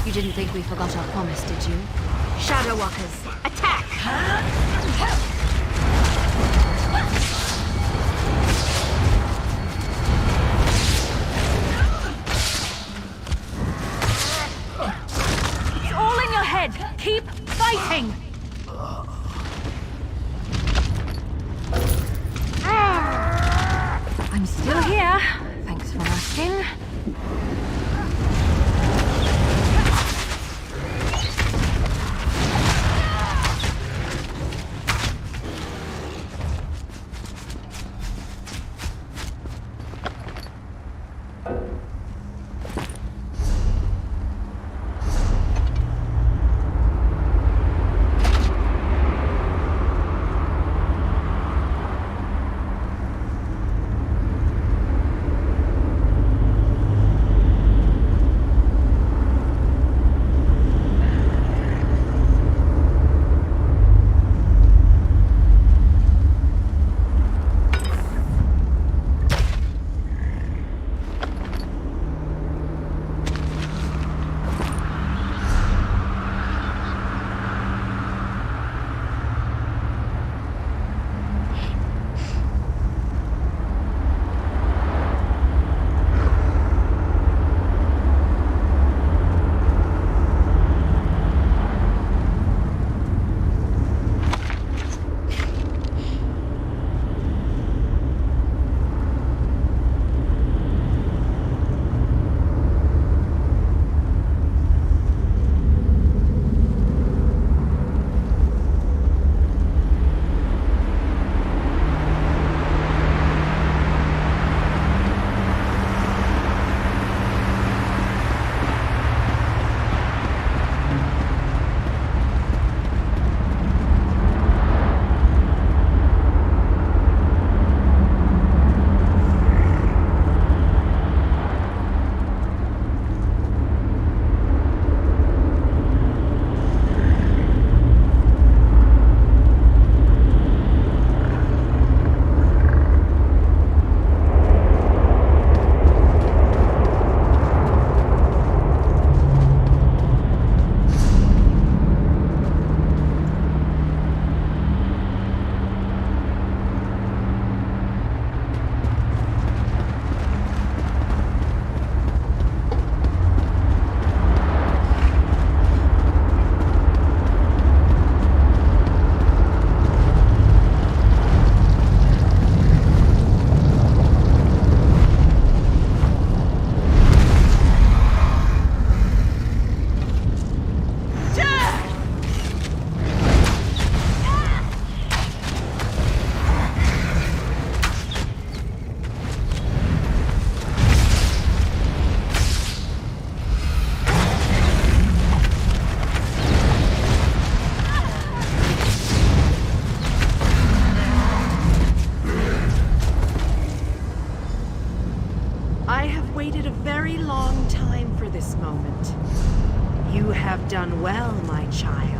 You didn't think we forgot our promise, did you? Shadow Walkers, attack! It's all in your head. Keep fighting. I'm still here. Thanks for asking. waited a very long time for this moment. You have done well, my child.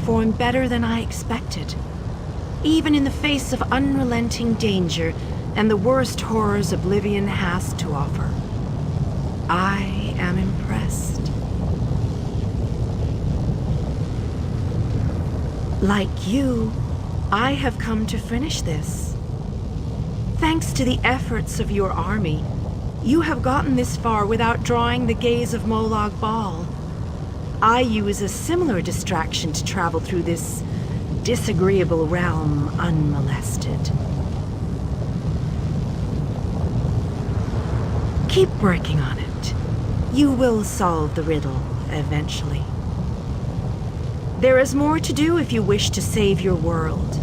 performed better than I expected. Even in the face of unrelenting danger and the worst horrors Oblivion has to offer. I am impressed. Like you, I have come to finish this. Thanks to the efforts of your army, you have gotten this far without drawing the gaze of Molag Bal. I use a similar distraction to travel through this disagreeable realm unmolested. Keep working on it. You will solve the riddle eventually. There is more to do if you wish to save your world.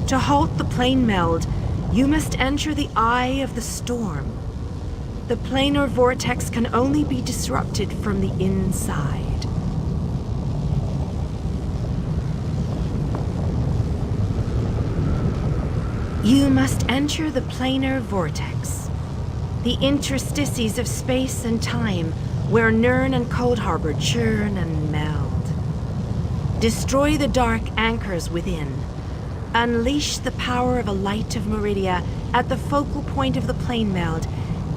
To halt the plane meld, you must enter the Eye of the Storm. The planar vortex can only be disrupted from the inside. You must enter the planar vortex, the interstices of space and time where Nirn and Coldharbour churn and meld. Destroy the dark anchors within. Unleash the power of a light of Meridia at the focal point of the plane meld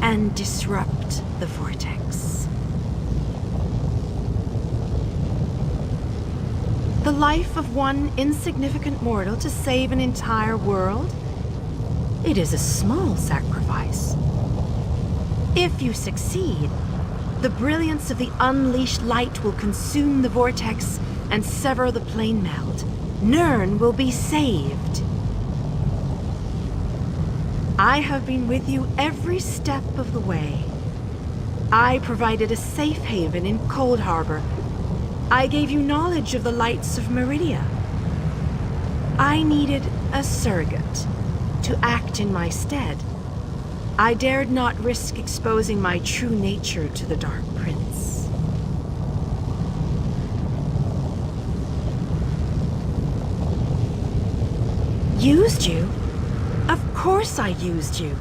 and disrupt the vortex. The life of one insignificant mortal to save an entire world? It is a small sacrifice. If you succeed, the brilliance of the unleashed light will consume the vortex and sever the plane meld. Nirn will be saved. I have been with you every step of the way. I provided a safe haven in Coldharbour. I gave you knowledge of the lights of Meridia. I needed a surrogate to act in my stead. I dared not risk exposing my true nature to the Dark Prince. Used you? Of course I used you.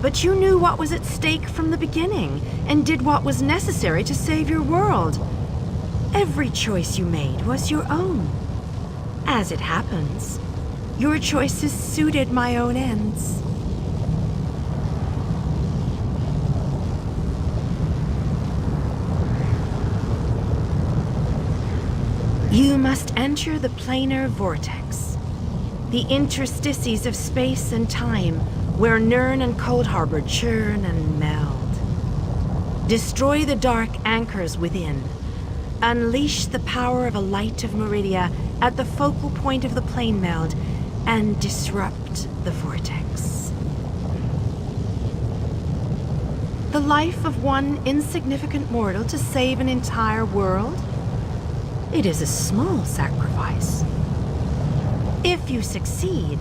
But you knew what was at stake from the beginning, and did what was necessary to save your world. Every choice you made was your own. As it happens, your choices suited my own ends. You must enter the planar vortex, the interstices of space and time where Nirn and Coldharbour churn and meld. Destroy the dark anchors within. Unleash the power of a light of Meridia at the focal point of the plane meld and disrupt the vortex. The life of one insignificant mortal to save an entire world? It is a small sacrifice. If you succeed,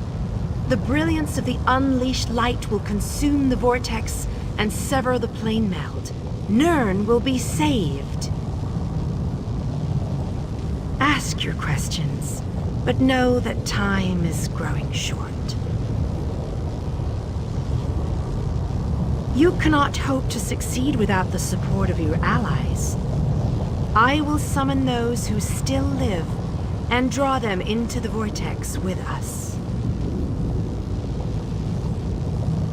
the brilliance of the unleashed light will consume the vortex and sever the plane meld. Nirn will be saved. Ask your questions, but know that time is growing short. You cannot hope to succeed without the support of your allies. I will summon those who still live and draw them into the vortex with us.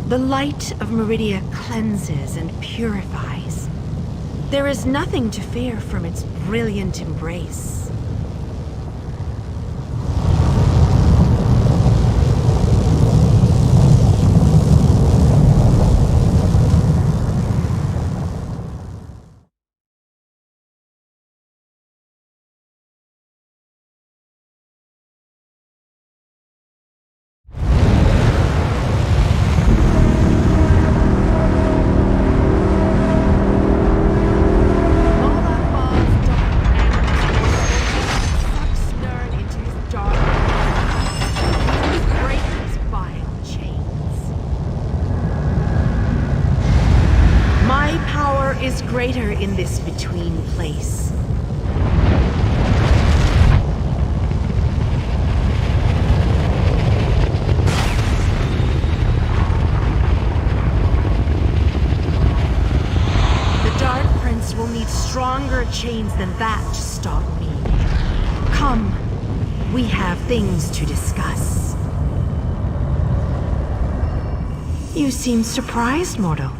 The light of Meridia cleanses and purifies. There is nothing to fear from its brilliant embrace. Is greater in this between place. The Dark Prince will need stronger chains than that to stop me. Come, we have things to discuss. You seem surprised, mortal.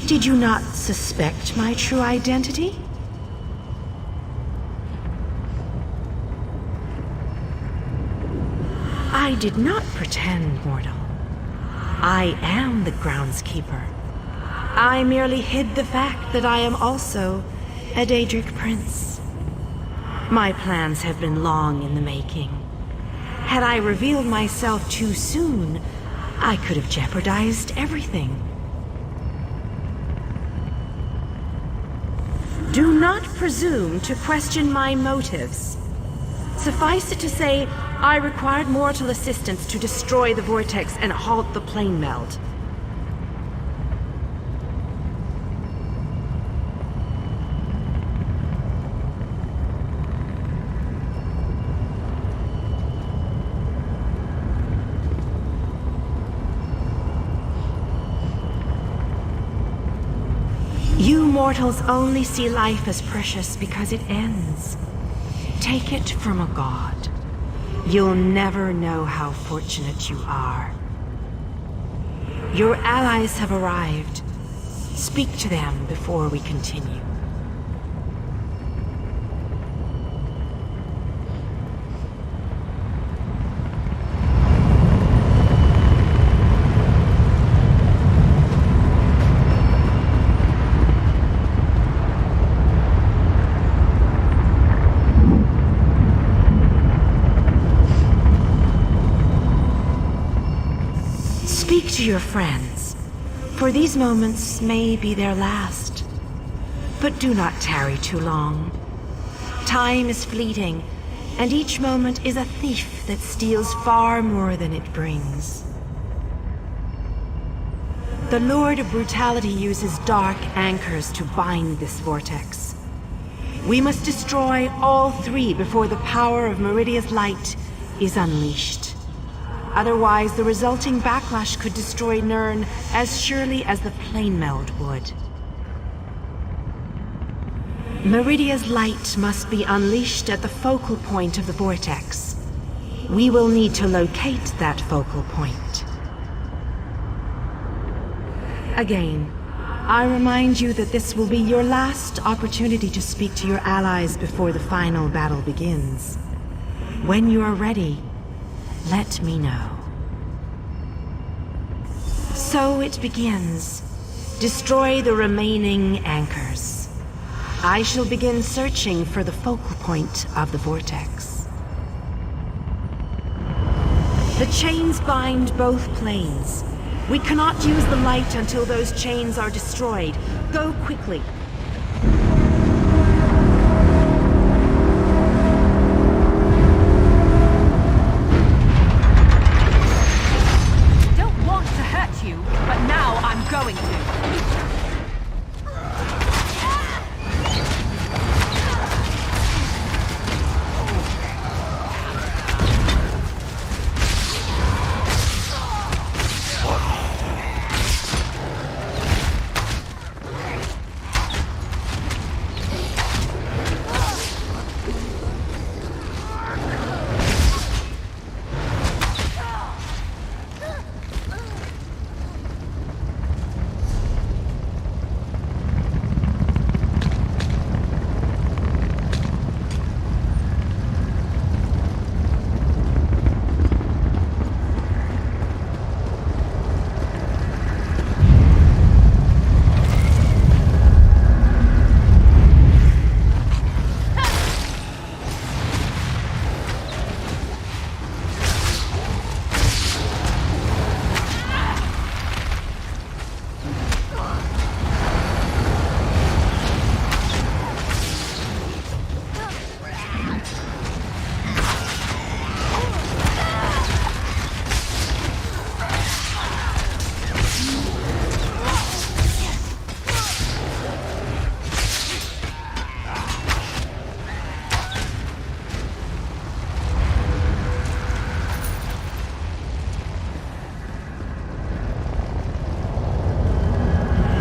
Did you not suspect my true identity? I did not pretend, mortal. I am the groundskeeper. I merely hid the fact that I am also a Daedric prince. My plans have been long in the making. Had I revealed myself too soon, I could have jeopardized everything. Do not presume to question my motives. Suffice it to say, I required mortal assistance to destroy the vortex and halt the plane meld. You mortals only see life as precious because it ends. Take it from a god. You'll never know how fortunate you are. Your allies have arrived. Speak to them before we continue. Speak to your friends, for these moments may be their last. But do not tarry too long. Time is fleeting, and each moment is a thief that steals far more than it brings. The Lord of Brutality uses dark anchors to bind this vortex. We must destroy all three before the power of Meridia's light is unleashed. Otherwise, the resulting backlash could destroy Nirn as surely as the plane meld would. Meridia's light must be unleashed at the focal point of the vortex. We will need to locate that focal point. Again, I remind you that this will be your last opportunity to speak to your allies before the final battle begins. When you are ready, let me know. So it begins. Destroy the remaining anchors. I shall begin searching for the focal point of the vortex. The chains bind both planes. We cannot use the light until those chains are destroyed. Go quickly.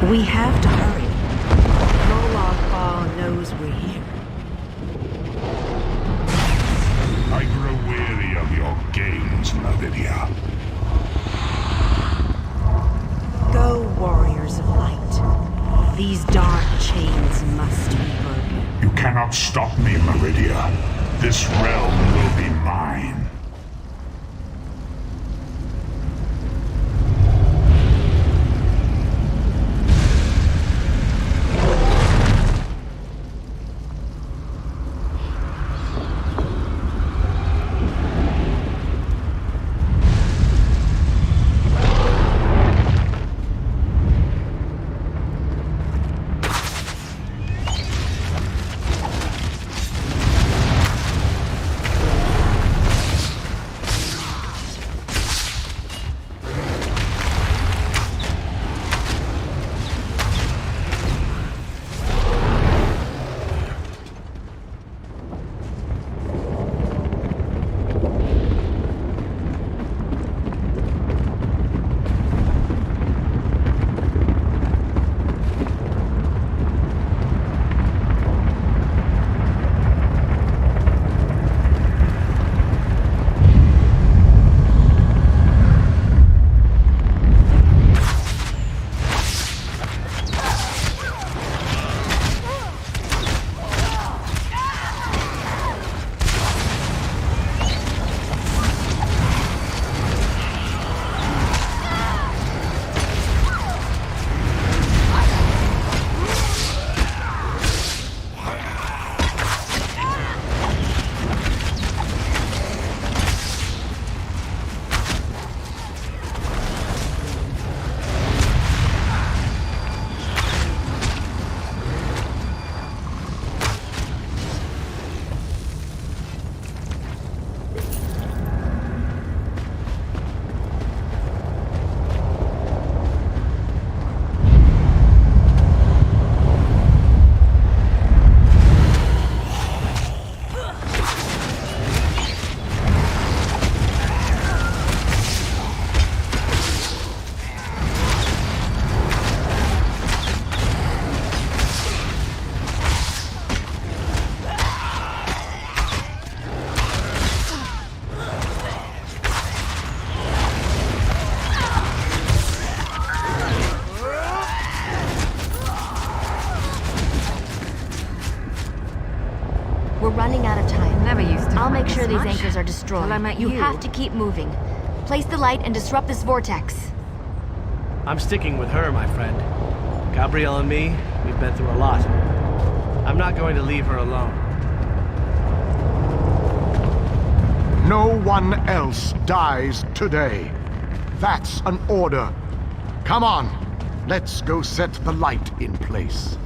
We have to hurry. Molag Bal knows we're here. cannot stop me, Meridia. This realm will be mine. We're running out of time. Never used to. I'll make fight sure this these much. anchors are destroyed. Till I met You you. have to keep moving. Place the light and disrupt this vortex. I'm sticking with her, my friend. Gabrielle and me, we've been through a lot. I'm not going to leave her alone. No one else dies today. That's an order. Come on, let's go set the light in place.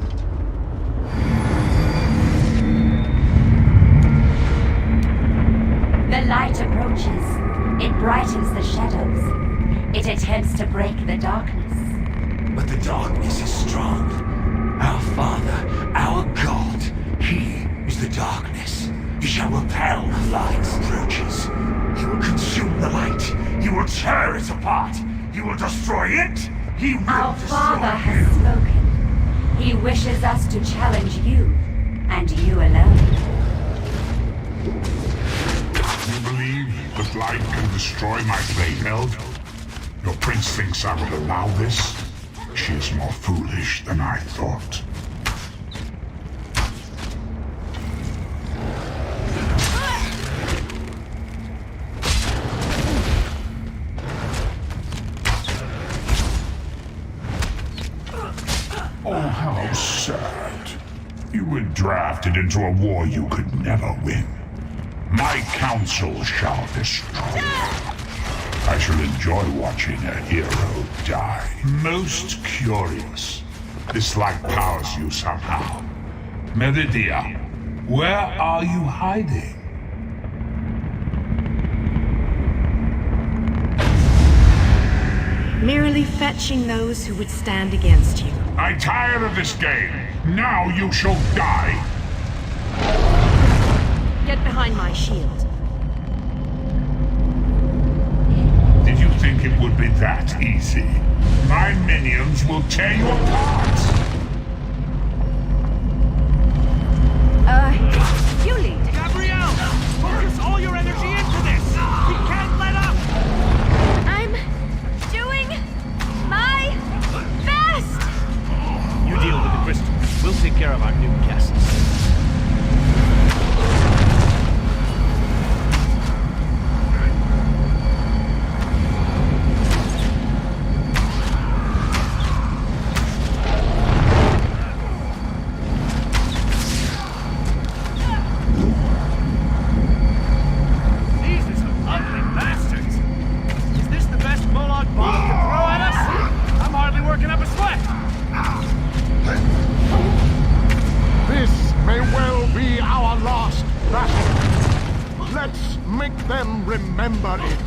The light approaches. It brightens the shadows. It attempts to break the darkness. But the darkness is strong. Our Father, our God, He is the darkness. He shall repel the light's approaches. He will consume the light. He will tear it apart. He will destroy it. He will Our destroy Father you. has spoken. He wishes us to challenge you, and you alone. You believe that light can destroy my Blade-Held? Your prince thinks I will allow this? She is more foolish than I thought. Oh, how sad. You were drafted into a war you could never win. My counsel shall destroy you. I shall enjoy watching a hero die. Most curious. This light powers you somehow. Meridia, where are you hiding? Merely fetching those who would stand against you. I'm tired of this game. Now you shall die. Get behind my shield. Did you think it would be that easy? My minions will tear you apart. You lead. Gabrielle! Focus all your energy into this! We can't let up! I'm doing my best! You deal with the crystals. We'll take care of our new guests. make them remember it.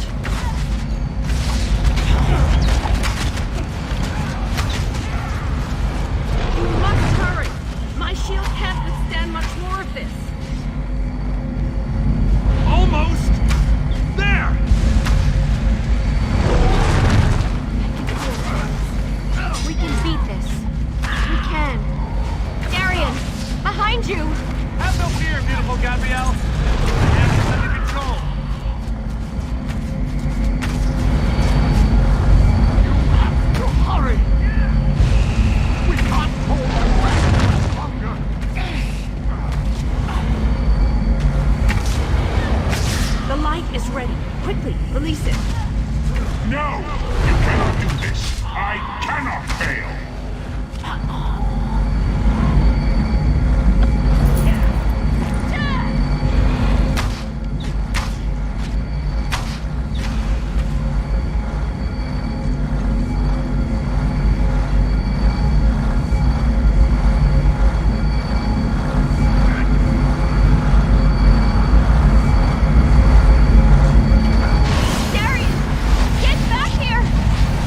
You must hurry! My shield can't withstand much more of this. Almost! There! We can beat this. We can. Darian, behind you! Have no fear, beautiful Gabrielle. I have this under control. To hurry! We can't hold our breath much longer. The light is ready. Quickly, release it. No! You cannot do this! I cannot fail! Darian! Get back here!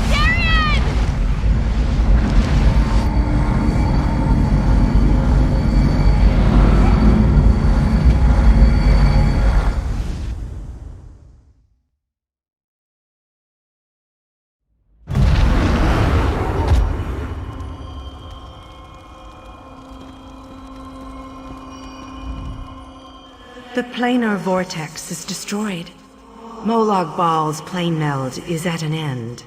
Darian! The planar vortex is destroyed. Molag Bal's plane meld is at an end.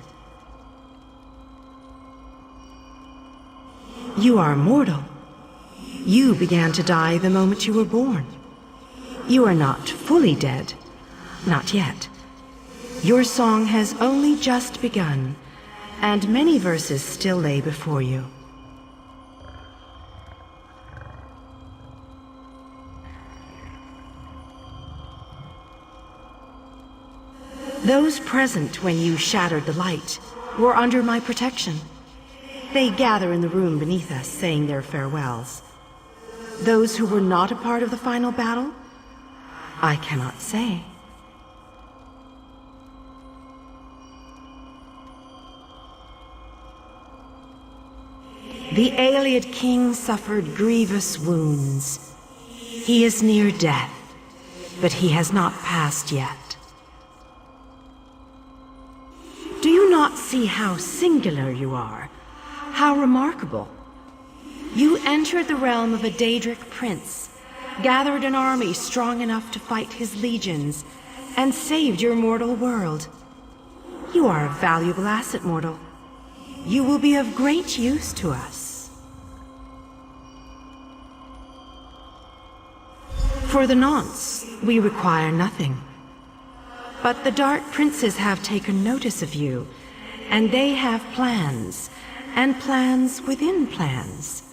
You are mortal. You began to die the moment you were born. You are not fully dead. Not yet. Your song has only just begun, and many verses still lay before you. Those present when you shattered the light were under my protection. They gather in the room beneath us, saying their farewells. Those who were not a part of the final battle, I cannot say. The Ayleid king suffered grievous wounds. He is near death, but he has not passed yet. Do you not see how singular you are? How remarkable? You entered the realm of a Daedric prince, gathered an army strong enough to fight his legions, and saved your mortal world. You are a valuable asset, mortal. You will be of great use to us. For the nonce, we require nothing. But the Dark Princes have taken notice of you, and they have plans, and plans within plans.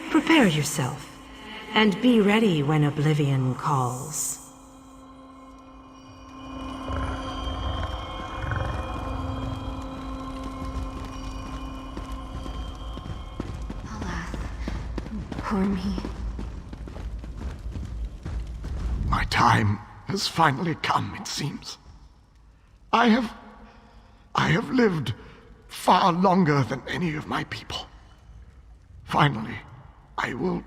Prepare yourself, and be ready when Oblivion calls. Poor me. My time has finally come, it seems. I have lived far longer than any of my people. Finally, I will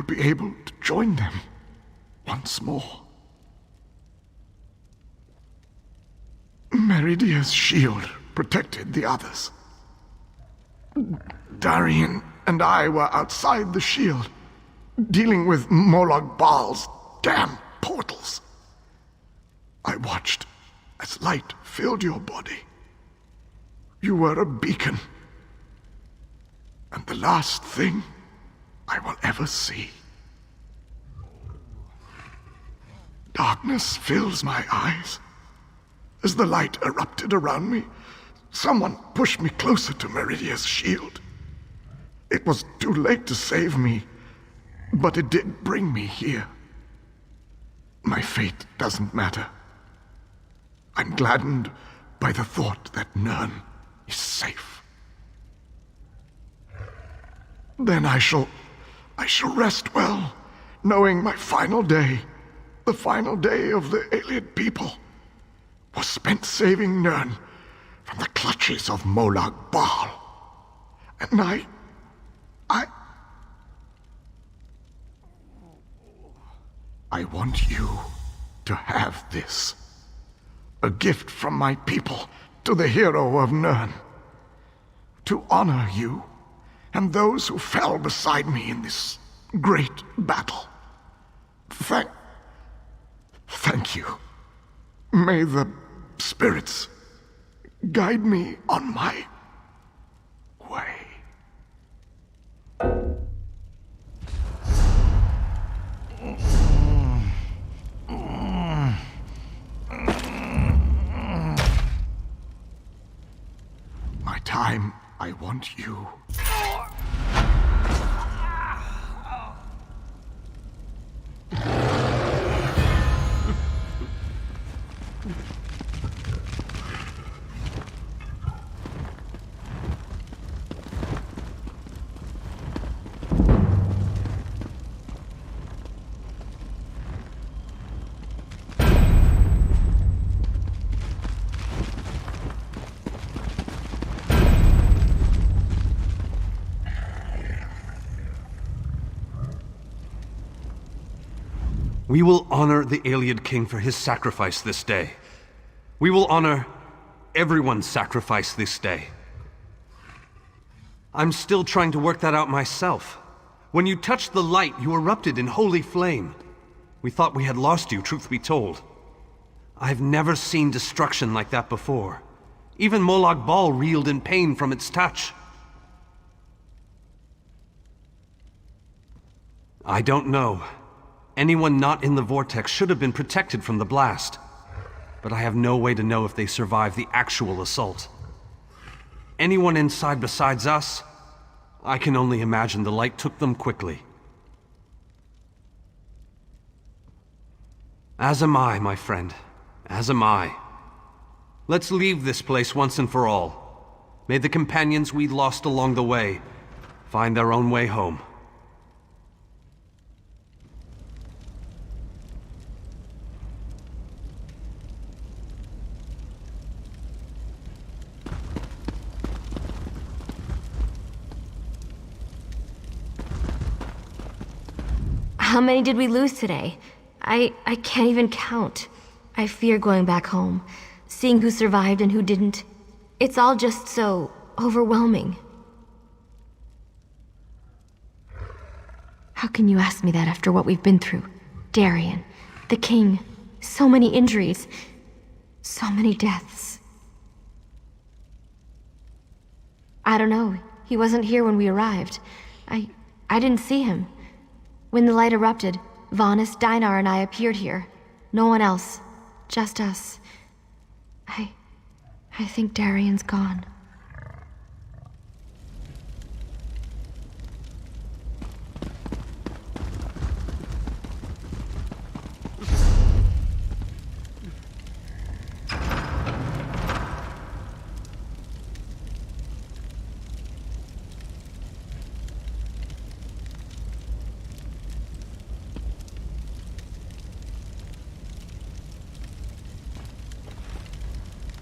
be able to join them once more. Meridia's shield protected the others. Darian and I were outside the shield, dealing with Molag Bal's damn portals. I watched as light filled your body. You were a beacon, and the last thing I will ever see. Darkness fills my eyes. As the light erupted around me, someone pushed me closer to Meridia's shield. It was too late to save me, but it did bring me here. My fate doesn't matter. I'm gladdened by the thought that Nirn is safe. Then I shall rest well, knowing my final day the final day of the Ayleid people, was spent saving Nirn from the clutches of Molag Bal. And I want you to have this. A gift from my people to the hero of Nirn. To honor you and those who fell beside me in this great battle. Thank you. May the spirits guide me on my way. My time, I want you. We will honor the Ayleid king for his sacrifice this day. We will honor everyone's sacrifice this day. I'm still trying to work that out myself. When you touched the light, you erupted in holy flame. We thought we had lost you, truth be told. I've never seen destruction like that before. Even Molag Bal reeled in pain from its touch. I don't know. Anyone not in the vortex should have been protected from the blast. But I have no way to know if they survived the actual assault. Anyone inside besides us, I can only imagine the light took them quickly. As am I, my friend. As am I. Let's leave this place once and for all. May the companions we lost along the way find their own way home. How many did we lose today? I can't even count. I fear going back home, seeing who survived and who didn't. It's all just so overwhelming. How can you ask me that after what we've been through? Darien, the king, so many injuries, so many deaths. I don't know. He wasn't here when we arrived. I didn't see him. When the light erupted, Vanus, Deinar, and I appeared here. No one else. Just us. I think Darien's gone.